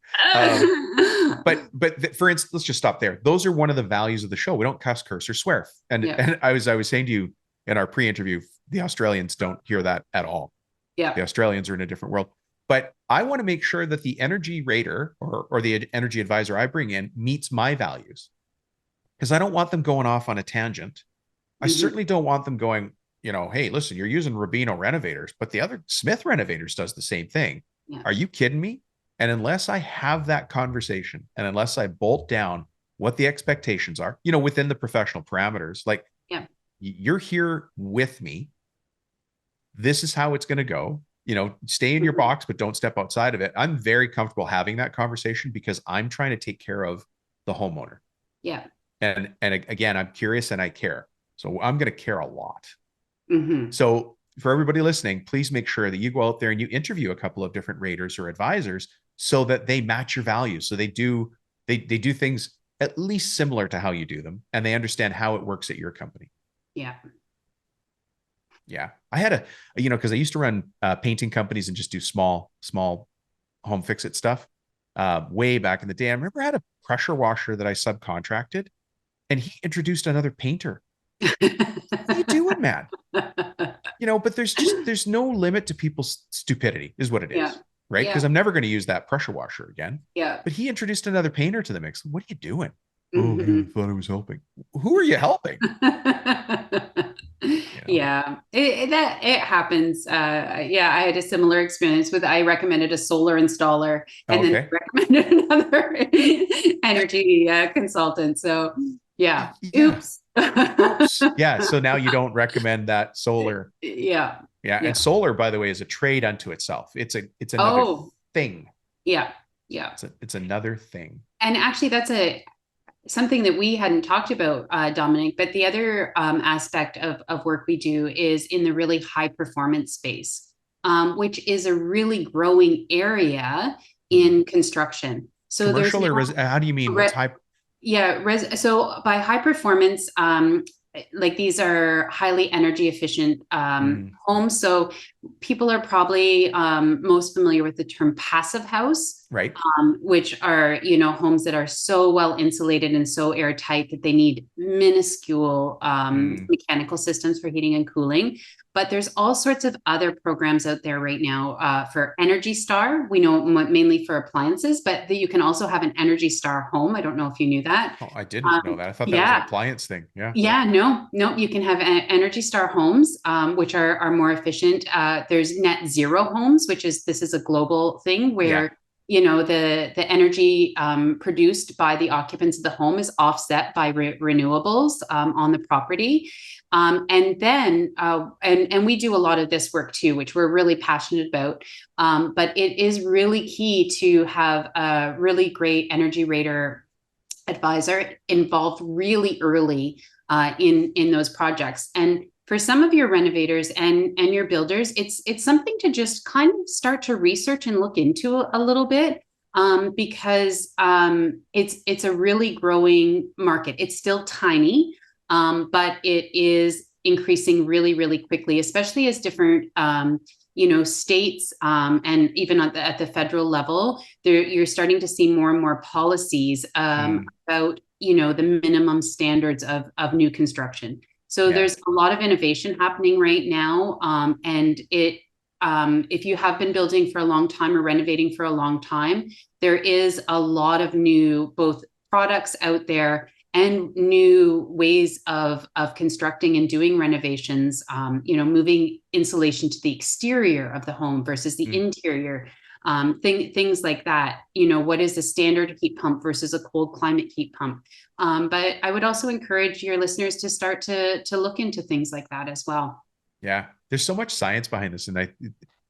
[SPEAKER 1] But for instance, let's just stop there. Those are one of the values of the show. We don't cuss, curse, or swear. And
[SPEAKER 2] Yeah.
[SPEAKER 1] and I was saying to you in our pre-interview, the Australians don't hear that at all.
[SPEAKER 2] Yeah.
[SPEAKER 1] The Australians are in a different world. But I want to make sure that the energy rater or the energy advisor I bring in meets my values, because I don't want them going off on a tangent. I certainly don't want them going, hey, listen, you're using Rubino renovators, but the other Smith renovators does the same thing.
[SPEAKER 2] Yeah.
[SPEAKER 1] Are you kidding me? And unless I have that conversation and unless I bolt down what the expectations are, within the professional parameters, like,
[SPEAKER 2] Yeah.
[SPEAKER 1] you're here with me. This is how it's going to go. Stay in your box, but don't step outside of it. I'm very comfortable having that conversation because I'm trying to take care of the homeowner.
[SPEAKER 2] Yeah.
[SPEAKER 1] And again, I'm curious and I care. So I'm going to care a lot.
[SPEAKER 2] Mm-hmm.
[SPEAKER 1] So for everybody listening, please make sure that you go out there and you interview a couple of different raters or advisors so that they match your values. So they do things at least similar to how you do them, and they understand how it works at your company.
[SPEAKER 2] Yeah.
[SPEAKER 1] Yeah. I had because I used to run painting companies and just do small home fix it stuff way back in the day. I remember I had a pressure washer that I subcontracted, and he introduced another painter. What are you doing, man? But there's no limit to people's stupidity, is what it is.
[SPEAKER 2] Yeah.
[SPEAKER 1] Right?
[SPEAKER 2] Yeah.
[SPEAKER 1] Because I'm never going to use that pressure washer again.
[SPEAKER 2] Yeah.
[SPEAKER 1] But he introduced another painter to the mix. What are you doing?
[SPEAKER 2] Mm-hmm.
[SPEAKER 1] Oh, I thought I was helping. Who are you helping?
[SPEAKER 2] Yeah, it happens. Yeah, I had a similar experience I recommended a solar installer and then recommended another energy consultant. So yeah. Oops.
[SPEAKER 1] Oops. Yeah. So now you don't recommend that solar.
[SPEAKER 2] Yeah.
[SPEAKER 1] Yeah. And solar, by the way, is a trade unto itself. It's another thing.
[SPEAKER 2] Yeah. Yeah.
[SPEAKER 1] It's another thing.
[SPEAKER 2] And actually that's something that we hadn't talked about, Dominic, but the other aspect of work we do is in the really high performance space, which is a really growing area in construction. So
[SPEAKER 1] commercial how do you mean? What's high?
[SPEAKER 2] Yeah. So by high performance, like these are highly energy efficient homes. So people are probably most familiar with the term passive house,
[SPEAKER 1] right?
[SPEAKER 2] Which are, homes that are so well insulated and so airtight that they need minuscule mechanical systems for heating and cooling. But there's all sorts of other programs out there right now for Energy Star. We know mainly for appliances, but that you can also have an Energy Star home. I don't know if you knew that.
[SPEAKER 1] Oh, I didn't know that. I thought that was an appliance thing. Yeah.
[SPEAKER 2] Yeah. No. You can have Energy Star homes, which are more efficient. There's net zero homes, this is a global thing where the energy produced by the occupants of the home is offset by renewables on the property. And then we do a lot of this work too, which we're really passionate about. But it is really key to have a really great energy rater advisor involved really early in those projects. And for some of your renovators and your builders, it's something to just kind of start to research and look into a little bit, because it's a really growing market. It's still tiny, but it is increasing really, really quickly, especially as different states and even at the federal level, you're starting to see more and more policies about the minimum standards of new construction. So there's a lot of innovation happening right now, and if you have been building for a long time or renovating for a long time, there is a lot of new both products out there and new ways of constructing and doing renovations, moving insulation to the exterior of the home versus the interior, things like that. What is a standard heat pump versus a cold climate heat pump? But I would also encourage your listeners to start to look into things like that as well.
[SPEAKER 1] Yeah, there's so much science behind this. And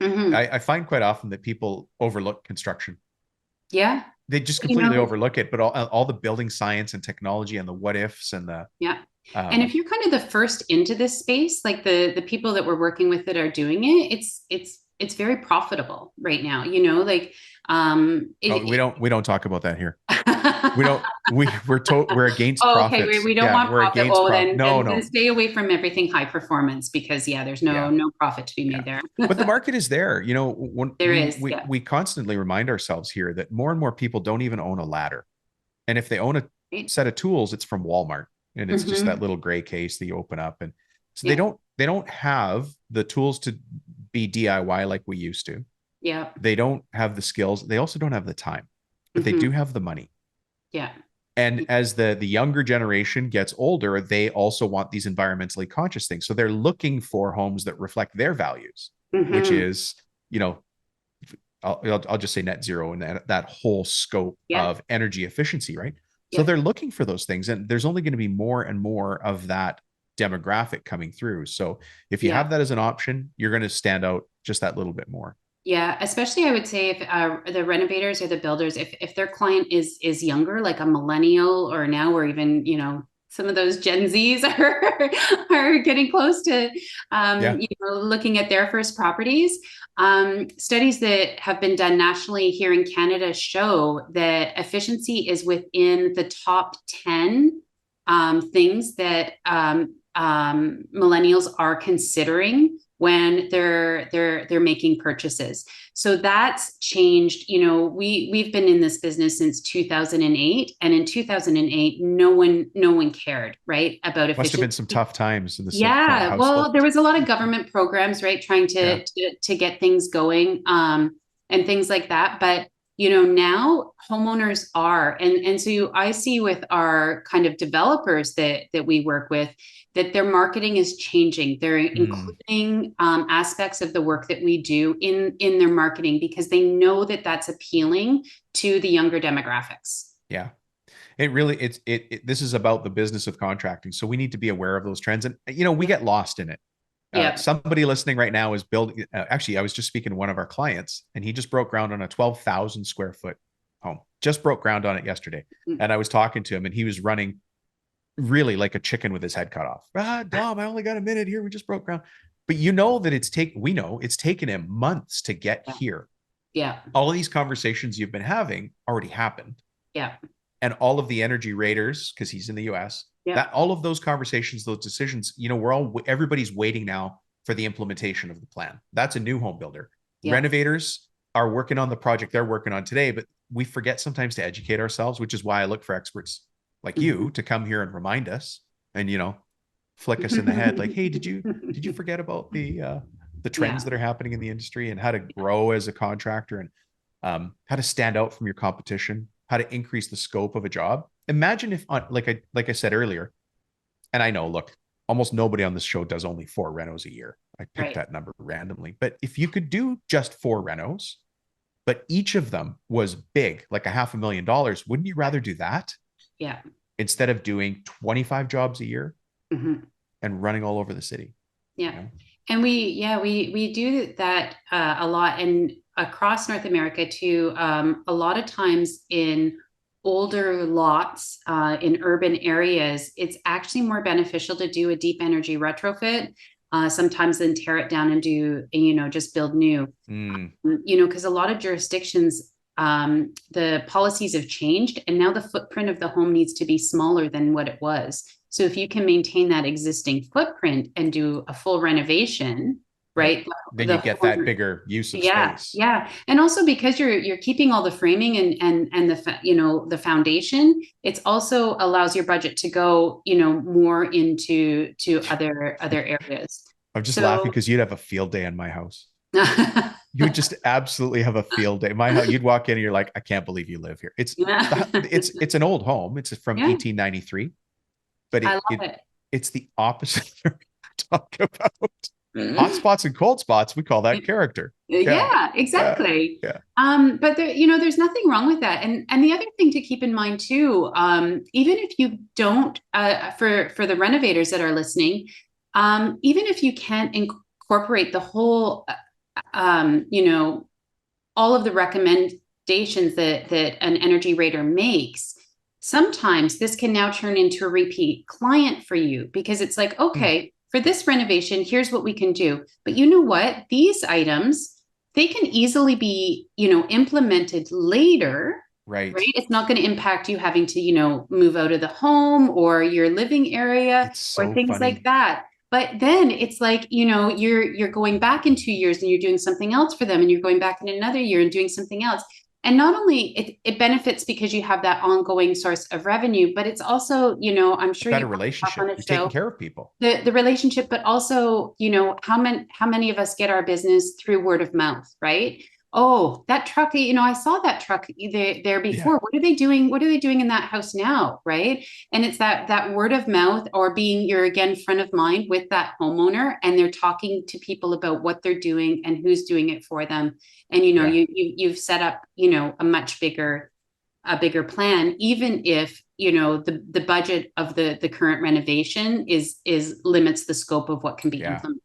[SPEAKER 1] I find quite often that people overlook construction.
[SPEAKER 2] Yeah.
[SPEAKER 1] They just completely overlook it, but all the building science and technology and the what ifs and the
[SPEAKER 2] and if you're kind of the first into this space, like the people that we're working with that are doing it, it's very profitable right now. We don't
[SPEAKER 1] talk about that here. We don't, we're against
[SPEAKER 2] Oh, okay. We,
[SPEAKER 1] profits.
[SPEAKER 2] we don't
[SPEAKER 1] Yeah.
[SPEAKER 2] want
[SPEAKER 1] We're
[SPEAKER 2] profit.
[SPEAKER 1] against
[SPEAKER 2] Well,
[SPEAKER 1] profit. No,
[SPEAKER 2] then
[SPEAKER 1] no.
[SPEAKER 2] stay away from everything high performance because yeah, there's no
[SPEAKER 1] Yeah.
[SPEAKER 2] no profit to be
[SPEAKER 1] Yeah.
[SPEAKER 2] made there.
[SPEAKER 1] But the market is there. You know, when
[SPEAKER 2] There is, yeah.
[SPEAKER 1] we constantly remind ourselves here that more and more people don't even own a ladder. And if they own a
[SPEAKER 2] Right.
[SPEAKER 1] set of tools, it's from Walmart. And it's just that
[SPEAKER 2] Mm-hmm.
[SPEAKER 1] little gray case that you open up. And so
[SPEAKER 2] Yeah.
[SPEAKER 1] they don't have the tools to be DIY like we used to.
[SPEAKER 2] Yeah.
[SPEAKER 1] They don't have the skills. They also don't have the time, but they do
[SPEAKER 2] Mm-hmm.
[SPEAKER 1] have the money.
[SPEAKER 2] Yeah.
[SPEAKER 1] And as the younger generation gets older, they also want these environmentally conscious things. So they're looking for homes that reflect their values, which
[SPEAKER 2] Mm-hmm.
[SPEAKER 1] is, you know, I'll just say net zero and that whole scope
[SPEAKER 2] Yeah.
[SPEAKER 1] of energy efficiency, right? So
[SPEAKER 2] Yeah.
[SPEAKER 1] they're looking for those things, and there's only going to be more and more of that demographic coming through. So if you
[SPEAKER 2] Yeah.
[SPEAKER 1] have that as an option, you're going to stand out just that little bit more.
[SPEAKER 2] Yeah, especially I would say if the renovators or the builders, if their client is younger, like a millennial or now, or even some of those Gen Zs are getting close to
[SPEAKER 1] Yeah.
[SPEAKER 2] looking at their first properties. Studies that have been done nationally here in Canada show that efficiency is within the top 10 things that millennials are considering when they're making purchases. So that's changed. We've been in this business since 2008, and in 2008 no one cared, right, about
[SPEAKER 1] Must have been
[SPEAKER 2] efficiency.
[SPEAKER 1] some tough times in the Silverthorn
[SPEAKER 2] Yeah, well, there
[SPEAKER 1] household.
[SPEAKER 2] was a lot of government programs, right, trying
[SPEAKER 1] Yeah.
[SPEAKER 2] to get things going, and things like that. But now homeowners are, and so I see with our kind of developers that we work with, that their marketing is changing. They're
[SPEAKER 1] Mm,
[SPEAKER 2] including aspects of the work that we do in their marketing because they know that that's appealing to the younger demographics.
[SPEAKER 1] yeah. It really this is about the business of contracting. So we need to be aware of those trends. And we
[SPEAKER 2] Yeah,
[SPEAKER 1] get lost in it.
[SPEAKER 2] yeah,
[SPEAKER 1] Somebody listening right now is building. Actually, I was just speaking to one of our clients, and he just broke ground on a 12,000 square foot home. Just broke ground on it yesterday,
[SPEAKER 2] mm,
[SPEAKER 1] and I was talking to him, and he was running really like a chicken with his head cut off. Dom, I only got a minute here. We just broke ground, but we know it's taken him months to get
[SPEAKER 2] yeah,
[SPEAKER 1] here.
[SPEAKER 2] yeah,
[SPEAKER 1] All of these conversations you've been having already happened,
[SPEAKER 2] yeah,
[SPEAKER 1] and all of the energy raters, because he's in the US,
[SPEAKER 2] yeah,
[SPEAKER 1] that all of those conversations, those decisions, everybody's waiting now for the implementation of the plan. That's a new home builder.
[SPEAKER 2] yeah.
[SPEAKER 1] Renovators are working on the project they're working on today, but we forget sometimes to educate ourselves, which is why I look for experts like you
[SPEAKER 2] Mhm.
[SPEAKER 1] to come here and remind us and flick us in the head like, hey, did you forget about the
[SPEAKER 2] Yeah.
[SPEAKER 1] trends that are happening in the industry and how to grow as a contractor and how to stand out from your competition, how to increase the scope of a job. Imagine if, like I said earlier, and I know, look, almost nobody on this show does only 4 renos a year. I picked
[SPEAKER 2] Right.
[SPEAKER 1] that number randomly, but if you could do just 4 renos, but each of them was big, like $500,000, wouldn't you rather do that
[SPEAKER 2] Yeah.
[SPEAKER 1] instead of doing 25 jobs a year
[SPEAKER 2] Mhm.
[SPEAKER 1] and running all over the city?
[SPEAKER 2] Yeah.
[SPEAKER 1] You know?
[SPEAKER 2] And we do that a lot, and across North America too. A lot of times in older lots in urban areas, it's actually more beneficial to do a deep energy retrofit sometimes than tear it down and do just build new.
[SPEAKER 1] Mm,
[SPEAKER 2] Because a lot of jurisdictions, the policies have changed, and now the footprint of the home needs to be smaller than what it was. So if you can maintain that existing footprint and do a full renovation,
[SPEAKER 1] yep.
[SPEAKER 2] right?
[SPEAKER 1] Then you
[SPEAKER 2] The
[SPEAKER 1] get
[SPEAKER 2] home,
[SPEAKER 1] that bigger use of
[SPEAKER 2] yeah,
[SPEAKER 1] space.
[SPEAKER 2] yeah, and also because you're keeping all the framing and the foundation, it's also allows your budget to go more to other areas.
[SPEAKER 1] I'm just laughing
[SPEAKER 2] So.
[SPEAKER 1] because you'd have a field day in my house. You would just absolutely have a field day. My house, you'd walk in and you're like, I can't believe you live here.
[SPEAKER 2] Yeah.
[SPEAKER 1] It's an old home. It's from
[SPEAKER 2] Yeah,
[SPEAKER 1] 1893, but
[SPEAKER 2] I love it.
[SPEAKER 1] it's the opposite of what we talk about. Hot
[SPEAKER 2] Mhm.
[SPEAKER 1] spots and cold spots, we call that character. Yeah.
[SPEAKER 2] Yeah,
[SPEAKER 1] Yeah.
[SPEAKER 2] exactly.
[SPEAKER 1] Yeah.
[SPEAKER 2] But there's nothing wrong with that. And the other thing to keep in mind too, even if you don't, for the renovators that are listening, even if you can't incorporate the whole, all of the recommendations that an energy rater makes, sometimes this can now turn into a repeat client for you because it's like,
[SPEAKER 1] Mm,
[SPEAKER 2] okay, for this renovation, here's what we can do. But you know what? These items, they can easily be, implemented later,
[SPEAKER 1] Right.
[SPEAKER 2] right? It's not going to impact you having to, move out of the home or your living area
[SPEAKER 1] It's
[SPEAKER 2] or
[SPEAKER 1] so
[SPEAKER 2] things like
[SPEAKER 1] funny.
[SPEAKER 2] that. But then it's like, you're going back in 2 years and you're doing something else for them, and you're going back in another year and doing something else. And not only it benefits because you have that ongoing source of revenue, but it's also, I'm
[SPEAKER 1] A
[SPEAKER 2] sure you
[SPEAKER 1] better
[SPEAKER 2] brought this up on
[SPEAKER 1] relationship.
[SPEAKER 2] a
[SPEAKER 1] You're taking
[SPEAKER 2] show,
[SPEAKER 1] care of people.
[SPEAKER 2] the relationship, but also, how many of us get our business through word of mouth, right? Oh, that truck, I saw that truck there
[SPEAKER 1] Yeah.
[SPEAKER 2] before. What are they doing? What are they doing in that house now? Right. And it's that word of mouth, or you're again front of mind with that homeowner, and they're talking to people about what they're doing and who's doing it for them. And
[SPEAKER 1] Yeah.
[SPEAKER 2] you've set up, a much bigger plan, even if the budget of the current renovation is limits the scope of what can be
[SPEAKER 1] Yeah.
[SPEAKER 2] implemented.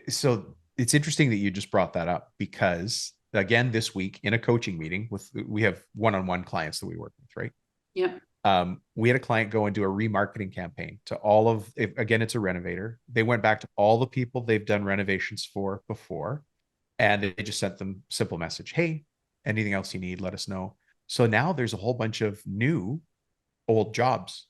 [SPEAKER 1] So it's interesting that you just brought that up, because again, this week in a coaching meeting we have one-on-one clients that we work with, right?
[SPEAKER 2] Yep.
[SPEAKER 1] We had a client go and do a remarketing campaign to all of, again, it's a renovator. They went back to all the people they've done renovations for before, and they just sent them a simple message. Hey, anything else you need, let us know. So now there's a whole bunch of new old jobs.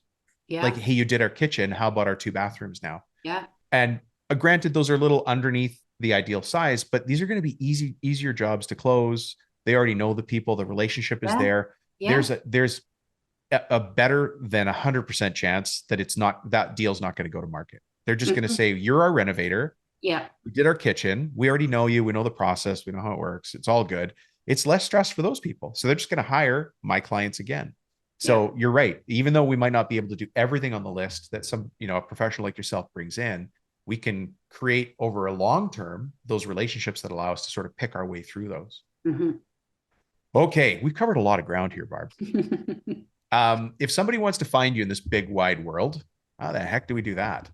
[SPEAKER 1] Like,
[SPEAKER 2] Yeah.
[SPEAKER 1] hey, you did our kitchen. How about our 2 bathrooms now?
[SPEAKER 2] Yeah.
[SPEAKER 1] And granted, those are a little underneath the ideal size, but these are going to be easier jobs to close. They already know the people. The relationship is
[SPEAKER 2] Yeah.
[SPEAKER 1] there.
[SPEAKER 2] Yeah.
[SPEAKER 1] There's a better than 100% chance that that deal's not going to go to market. They're just going to
[SPEAKER 2] Mhm.
[SPEAKER 1] say, you're our renovator.
[SPEAKER 2] Yeah.
[SPEAKER 1] We did our kitchen. We already know you. We know the process. We know how it works. It's all good. It's less stress for those people. So they're just going to hire my clients again.
[SPEAKER 2] Yeah.
[SPEAKER 1] So you're right. Even though we might not be able to do everything on the list that a professional like yourself brings in, we can create over a long term those relationships that allow us to sort of pick our way through those.
[SPEAKER 2] Mhm.
[SPEAKER 1] Okay, we've covered a lot of ground here, Barb. If somebody wants to find you in this big wide world, how the heck do we do that?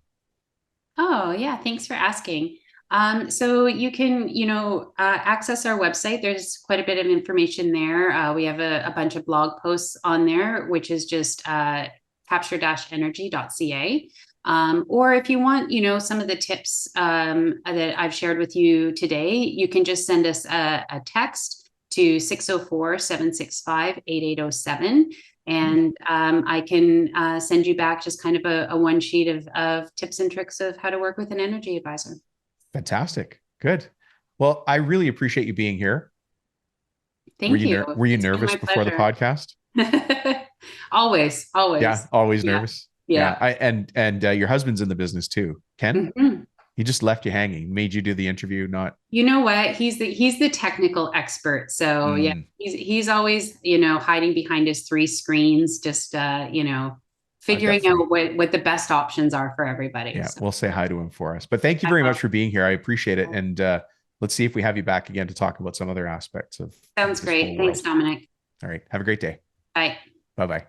[SPEAKER 2] Oh, yeah. Thanks for asking. So you can, access our website. There's quite a bit of information there. We have a bunch of blog posts on there, which is just capture-energy.ca. Or if you want, some of the tips that I've shared with you today, you can just send us a text to 604-765-8807. And I can send you back just kind of a one sheet of tips and tricks of how to work with an energy advisor.
[SPEAKER 1] Fantastic. Good. Well, I really appreciate you being here.
[SPEAKER 2] Thank you.
[SPEAKER 1] Were you
[SPEAKER 2] It's been
[SPEAKER 1] nervous
[SPEAKER 2] my
[SPEAKER 1] before the
[SPEAKER 2] pleasure.
[SPEAKER 1] podcast?
[SPEAKER 2] Always,
[SPEAKER 1] Yeah,
[SPEAKER 2] always.
[SPEAKER 1] always
[SPEAKER 2] Yeah,
[SPEAKER 1] nervous. Yeah,
[SPEAKER 2] yeah.
[SPEAKER 1] I and your husband's in the business too. Ken,
[SPEAKER 2] Mhm.
[SPEAKER 1] he just left you hanging, made you do the interview, not.
[SPEAKER 2] You know what? He's the technical expert. So yeah,
[SPEAKER 1] Mm,
[SPEAKER 2] he's always, hiding behind his three screens, just
[SPEAKER 1] I've got
[SPEAKER 2] figuring
[SPEAKER 1] three.
[SPEAKER 2] out what the best options are for everybody.
[SPEAKER 1] Yeah,
[SPEAKER 2] So
[SPEAKER 1] we'll say hi to him for us. But thank you
[SPEAKER 2] I
[SPEAKER 1] very
[SPEAKER 2] will.
[SPEAKER 1] much for being here. I appreciate it. And let's see if we have you back again to talk about some other aspects of
[SPEAKER 2] Sounds
[SPEAKER 1] this
[SPEAKER 2] great.
[SPEAKER 1] whole
[SPEAKER 2] Thanks,
[SPEAKER 1] world.
[SPEAKER 2] Dominic.
[SPEAKER 1] All right. Have a great day.
[SPEAKER 2] Bye.
[SPEAKER 1] Bye bye.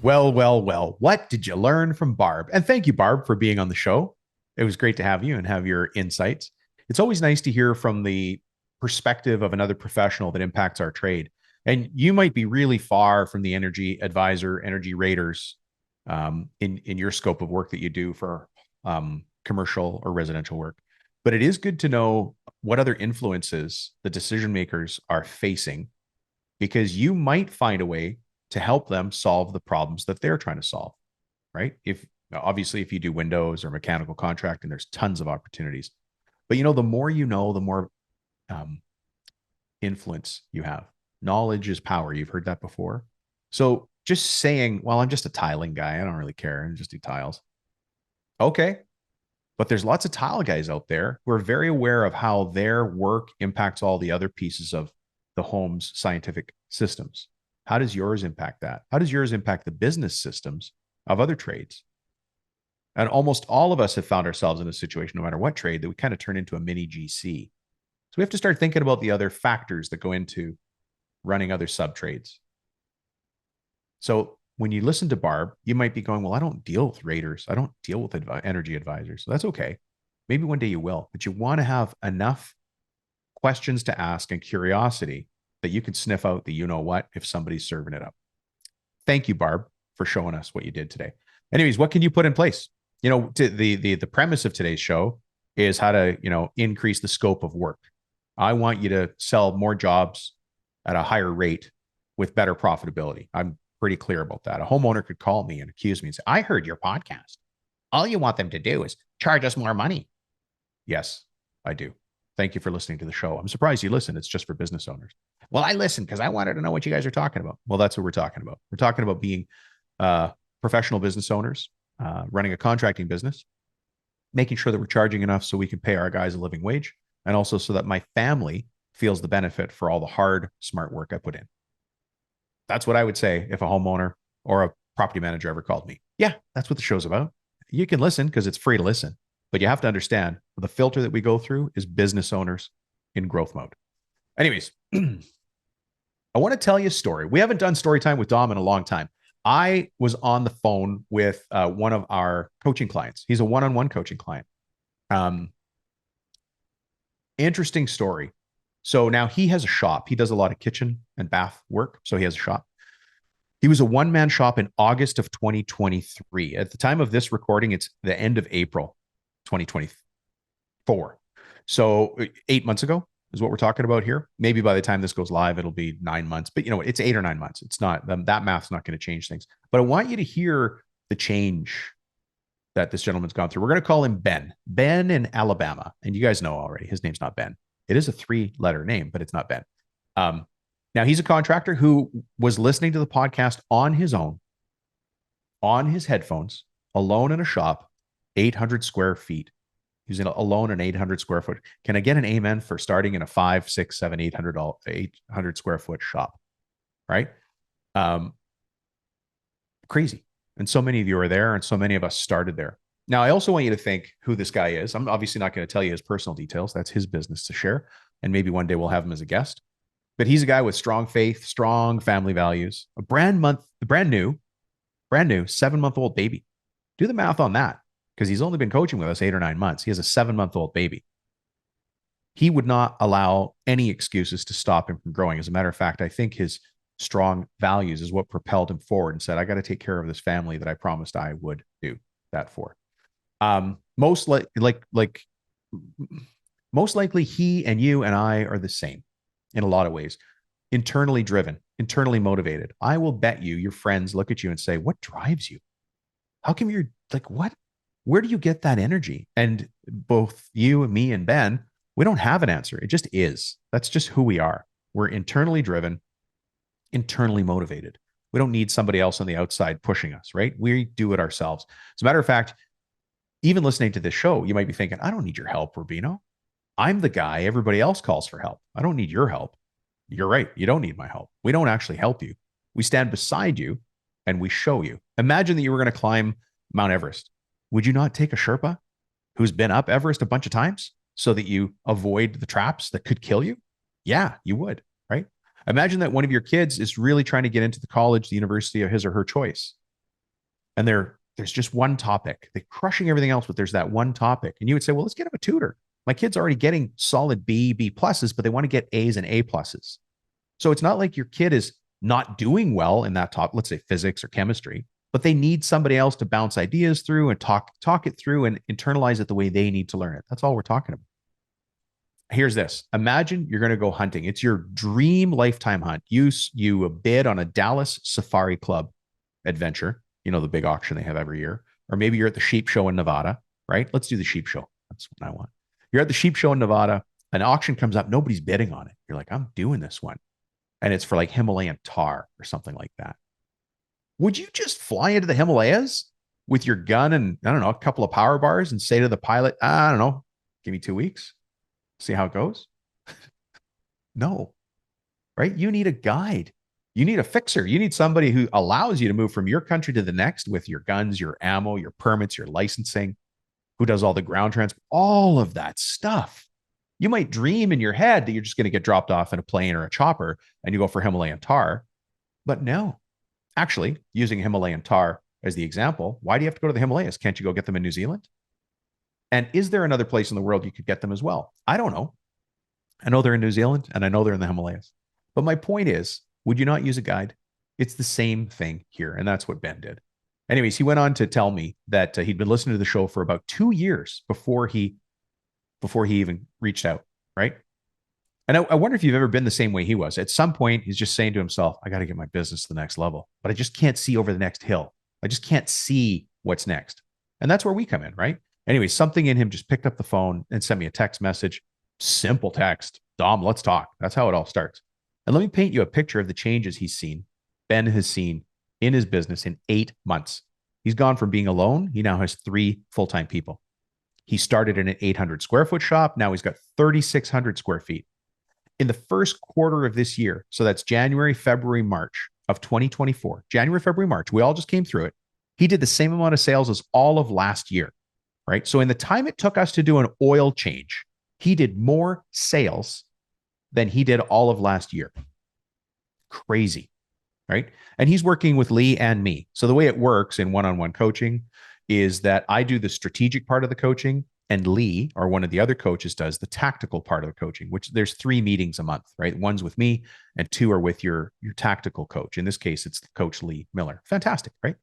[SPEAKER 1] Well, well, well. What did you learn from Barb? And thank you, Barb, for being on the show. It was great to have you and have your insights. It's always nice to hear from the perspective of another professional that impacts our trade. And you might be really far from the energy advisor, energy raters in your scope of work that you do for commercial or residential work. But it is good to know what other influences the decision makers are facing, because you might find a way to help them solve the problems that they're trying to solve, right? If obviously if you do windows or mechanical contracting, there's tons of opportunities. But the more you know, the more um, influence you have. Knowledge is power. You've heard that before. So just saying, well, I'm just a tiling guy. I don't really care. I just do tiles. Okay. But there's lots of tile guys out there who are very aware of how their work impacts all the other pieces of the home's scientific systems. How does yours impact that? How does yours impact the business systems of other trades? And almost all of us have found ourselves in a situation, no matter what trade, that we kind of turn into a mini GC. So we have to start thinking about the other factors that go into running other sub trades. So when you listen to Barb, you might be going, well, I don't deal with raters. I don't deal with energy advisors. So that's okay. Maybe one day you will, but you want to have enough questions to ask and curiosity that you can sniff out the what if somebody's serving it up. Thank you, Barb, for showing us what you did today. Anyways, what can you put in place? The premise of today's show is how to increase the scope of work. I want you to sell more jobs at a higher rate with better profitability. I'm pretty clear about that. A homeowner could call me and accuse me and say, I heard your podcast. All you want them to do is charge us more money. Yes, I do. Thank you for listening to the show. I'm surprised you listen. It's just for business owners. Well, I listened because I wanted to know what you guys are talking about. Well, that's what we're talking about. We're talking about being professional business owners, running a contracting business, making sure that we're charging enough so we can pay our guys a living wage, and also so that my family feels the benefit for all the hard, smart work I put in. That's what I would say if a homeowner or a property manager ever called me. Yeah, that's what the show's about. You can listen because it's free to listen, but you have to understand the filter that we go through is business owners in growth mode. Anyways, I want to tell you a story. We haven't done story time with Dom in a long time. I was on the phone with one of our coaching clients. He's a one-on-one coaching client. Interesting story. So now he has a shop. He does a lot of kitchen and bath work. So he has a shop. He was a one-man shop in August of 2023. At the time of this recording, it's the end of April 2024. So 8 months ago is what we're talking about here. Maybe by the time this goes live, it'll be 9 months. But you know, it's 8 or 9 months. It's not, that math's not going to change things. But I want you to hear the change that this gentleman's gone through. We're going to call him Ben. Ben in Alabama. And you guys know already, his name's not Ben. It is a 3-letter name, but it's not Ben. Now, he's a contractor who was listening to the podcast on his own, on his headphones, alone in a shop, 800 square feet. He's alone in 800 square foot. Can I get an amen for starting in a 5, 6, 7, 800 square foot shop? Right? Crazy. And so many of you are there, and so many of us started there. Now, I also want you to think who this guy is. I'm obviously not going to tell you his personal details. That's his business to share. And maybe one day we'll have him as a guest. But he's a guy with strong faith, strong family values, a brand new 7-month-old baby. Do the math on that, because he's only been coaching with us 8 or 9 months. He has a 7-month-old baby. He would not allow any excuses to stop him from growing. As a matter of fact, I think his strong values is what propelled him forward and said, I got to take care of this family that I promised I would do that for. Most likely he and you and I are the same in a lot of ways. Internally driven, internally motivated. I will bet you your friends look at you and say, what drives you? How come you're like, what? Where do you get that energy? And both you and me and Ben, we don't have an answer. It just is. That's just who we are. We're internally driven, internally motivated. We don't need somebody else on the outside pushing us, right? We do it ourselves. As a matter of fact, even listening to this show, you might be thinking, I don't need your help, Rubino. I'm the guy everybody else calls for help. I don't need your help. You're right. You don't need my help. We don't actually help you. We stand beside you and we show you. Imagine that you were going to climb Mount Everest. Would you not take a Sherpa who's been up Everest a bunch of times so that you avoid the traps that could kill you? Yeah, you would, right? Imagine that one of your kids is really trying to get into the college, the university of his or her choice. And there's just one topic. They're crushing everything else, but there's that one topic. And you would say, well, let's get him a tutor. My kid's already getting solid B pluses, but they want to get A's and A pluses. So it's not like your kid is not doing well in that top, let's say physics or chemistry, but they need somebody else to bounce ideas through and talk it through and internalize it the way they need to learn it. That's all we're talking about. Here's this. Imagine you're going to go hunting. It's your dream lifetime hunt. You bid on a Dallas Safari Club adventure, you know, the big auction they have every year. Or maybe you're at the sheep show in Nevada, right? Let's do the sheep show. That's what I want. You're at the sheep show in Nevada. An auction comes up. Nobody's bidding on it. You're like, I'm doing this one. And it's for like Himalayan tar or something like that. Would you just fly into the Himalayas with your gun and, I don't know, a couple of power bars and say to the pilot, I don't know, give me 2 weeks, see how it goes? No, right? You need a guide. You need a fixer. You need somebody who allows you to move from your country to the next with your guns, your ammo, your permits, your licensing, who does all the ground transport, all of that stuff. You might dream in your head that you're just going to get dropped off in a plane or a chopper and you go for Himalayan tar. But no, actually, using Himalayan tar as the example, why do you have to go to the Himalayas? Can't you go get them in New Zealand? And is there another place in the world you could get them as well? I don't know. I know they're in New Zealand and I know they're in the Himalayas. But my point is, would you not use a guide? It's the same thing here. And that's what Ben did. Anyways, he went on to tell me that he'd been listening to the show for about 2 years before he even reached out, right? And I wonder if you've ever been the same way he was. At some point, he's just saying to himself, I got to get my business to the next level, but I just can't see over the next hill. I just can't see what's next. And that's where we come in, right? Anyway, something in him just picked up the phone and sent me a text message. Simple text. Dom, let's talk. That's how it all starts. And let me paint you a picture of the changes he's seen, Ben has seen in his business in 8 months. He's gone from being alone. He now has 3 full-time people. He started in an 800 square foot shop. Now he's got 3,600 square feet. In the first quarter of this year, so that's January, February, March of 2024, January, February, March, we all just came through it. He did the same amount of sales as all of last year, right? So in the time it took us to do an oil change, he did more sales than he did all of last year. Crazy, right? And he's working with Lee and me. So the way it works in one-on-one coaching is that I do the strategic part of the coaching, and Lee, or one of the other coaches, does the tactical part of the coaching, which there's 3 meetings a month, right? One's with me and 2 are with your tactical coach. In this case, it's Coach Lee Miller. Fantastic, right?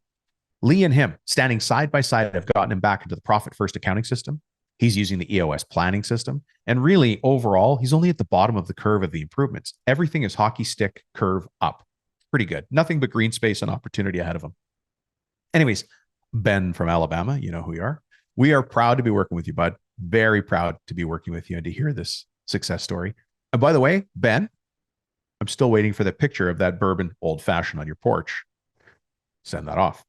[SPEAKER 1] Lee and him standing side by side have gotten him back into the profit first accounting system. He's using the EOS planning system. And really, overall, he's only at the bottom of the curve of the improvements. Everything is hockey stick curve up. Pretty good. Nothing but green space and opportunity ahead of him. Anyways, Ben from Alabama, you know who you are. We are proud to be working with you, bud. Very proud to be working with you and to hear this success story. And by the way, Ben, I'm still waiting for the picture of that bourbon old fashioned on your porch. Send that off.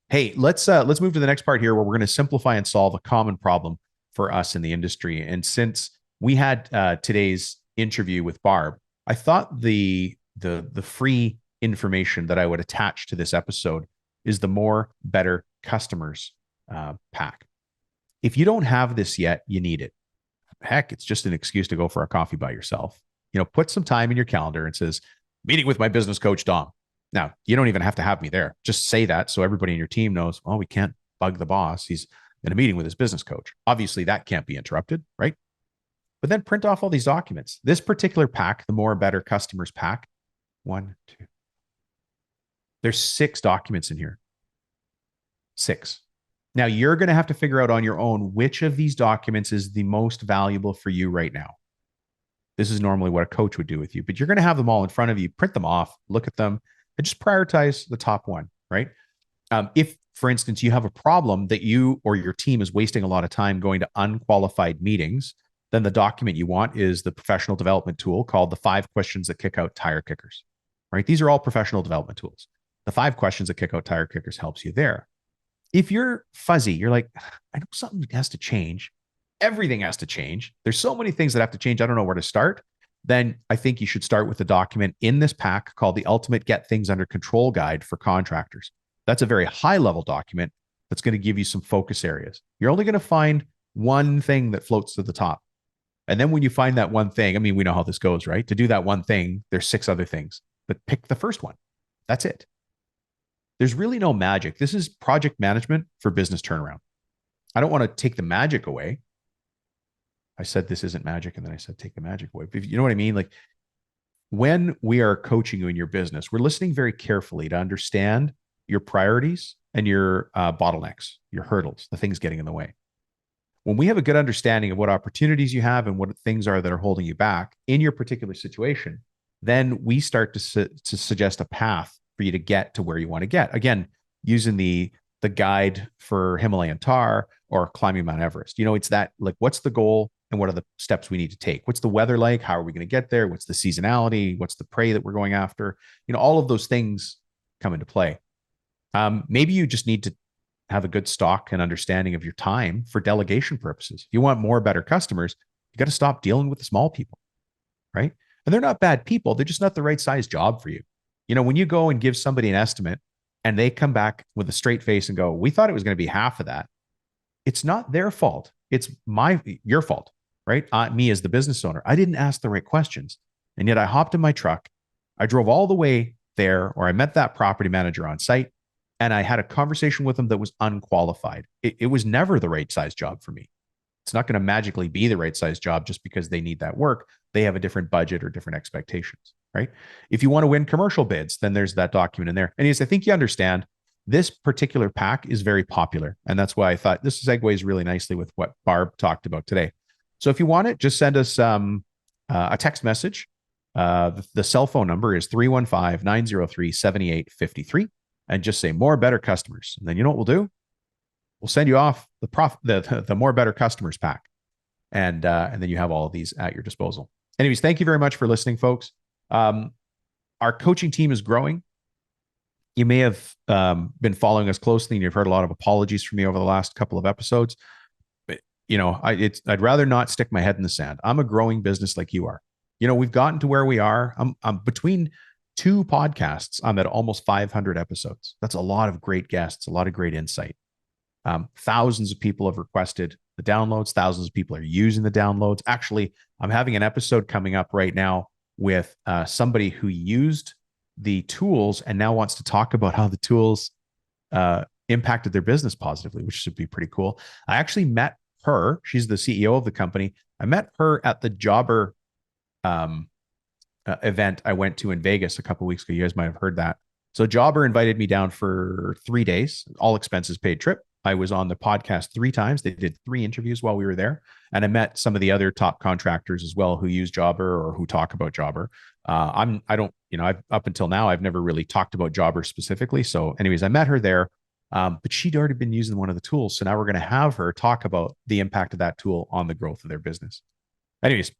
[SPEAKER 1] Hey, let's move to the next part here where we're going to simplify and solve a common problem for us in the industry. And since we had today's interview with Barb, I thought the free information that I would attach to this episode is the More Better Customers pack. If you don't have this yet, you need it. Heck, it's just an excuse to go for a coffee by yourself. You know, put some time in your calendar and says, meeting with my business coach, Dom. Now, you don't even have to have me there. Just say that so everybody in your team knows, oh, we can't bug the boss. He's in a meeting with his business coach. Obviously, that can't be interrupted, right? But then print off all these documents. This particular pack, the More Better Customers pack, 1, 2. There's 6 documents in here. 6. Now, you're going to have to figure out on your own which of these documents is the most valuable for you right now. This is normally what a coach would do with you, but you're going to have them all in front of you, print them off, look at them, and just prioritize the top one, right? If, for instance, you have a problem that you or your team is wasting a lot of time going to unqualified meetings, then the document you want is the professional development tool called the 5 questions that kick out tire kickers, right? These are all professional development tools. The 5 questions that kick out tire kickers helps you there. If you're fuzzy, you're like, I know something has to change. Everything has to change. There's so many things that have to change. I don't know where to start. Then I think you should start with the document in this pack called the Ultimate Get Things Under Control Guide for Contractors. That's a very high level document that's going to give you some focus areas. You're only going to find one thing that floats to the top. And then when you find that one thing, I mean, we know how this goes, right? To do that one thing, there's 6 other things, but pick the first one. That's it. There's really no magic. This is project management for business turnaround. I don't want to take the magic away. I said this isn't magic, and then I said take the magic away. But you know what I mean? Like when we are coaching you in your business, we're listening very carefully to understand your priorities and your bottlenecks, your hurdles, the things getting in the way. When we have a good understanding of what opportunities you have and what things are that are holding you back in your particular situation, then we start to suggest a path for you to get to where you want to get. Again, using the guide for Himalayan tar or climbing Mount Everest. You know, it's that, like, what's the goal and what are the steps we need to take? What's the weather like? How are we going to get there? What's the seasonality? What's the prey that we're going after? You know, all of those things come into play. Maybe you just need to have a good stock and understanding of your time for delegation purposes. If you want more better customers, you got to stop dealing with the small people, right? And they're not bad people. They're just not the right size job for you. You know, when you go and give somebody an estimate and they come back with a straight face and go, we thought it was going to be half of that. It's not their fault. It's your fault, right? Me as the business owner, I didn't ask the right questions. And yet I hopped in my truck. I drove all the way there, or I met that property manager on site, and I had a conversation with them that was unqualified. It was never the right size job for me. It's not going to magically be the right size job just because they need that work. They have a different budget or different expectations, right? If you want to win commercial bids, then there's that document in there. Anyways, I think you understand this particular pack is very popular. And that's why I thought this segues really nicely with what Barb talked about today. So if you want it, just send us a text message. The cell phone number is 315-903-7853, and just say more better customers. And then you know what we'll do? We'll send you off the more better customers pack. And then you have all of these at your disposal. Anyways, thank you very much for listening, folks. Our coaching team is growing. You may have been following us closely, and you've heard a lot of apologies from me over the last couple of episodes. But I'd rather not stick my head in the sand. I'm a growing business like you are. We've gotten to where we are. I'm between two podcasts. I'm at almost 500 episodes. That's a lot of great guests, a lot of great insight. Thousands of people have requested the downloads. Thousands of people are using the downloads. Actually, I'm having an episode coming up right now with somebody who used the tools and now wants to talk about how the tools impacted their business positively, which should be pretty cool. I actually met her. She's the CEO of the company. I met her at the Jobber event I went to in Vegas a couple of weeks ago. You guys might have heard that. So Jobber invited me down for 3 days, all expenses paid trip. I was on the podcast 3 times. They did 3 interviews while we were there. And I met some of the other top contractors as well who use Jobber or who talk about Jobber. Up until now, I've never really talked about Jobber specifically. So anyways, I met her there, but she'd already been using one of the tools. So now we're going to have her talk about the impact of that tool on the growth of their business. Anyways,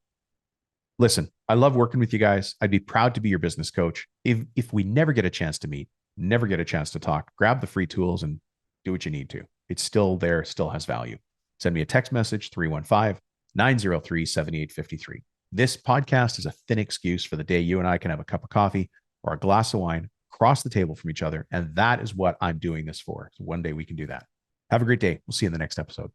[SPEAKER 1] listen, I love working with you guys. I'd be proud to be your business coach. If we never get a chance to meet, never get a chance to talk, grab the free tools and do what you need to. It's still there, still has value. Send me a text message, 315-903-7853. This podcast is a thin excuse for the day you and I can have a cup of coffee or a glass of wine across the table from each other. And that is what I'm doing this for. So one day we can do that. Have a great day. We'll see you in the next episode.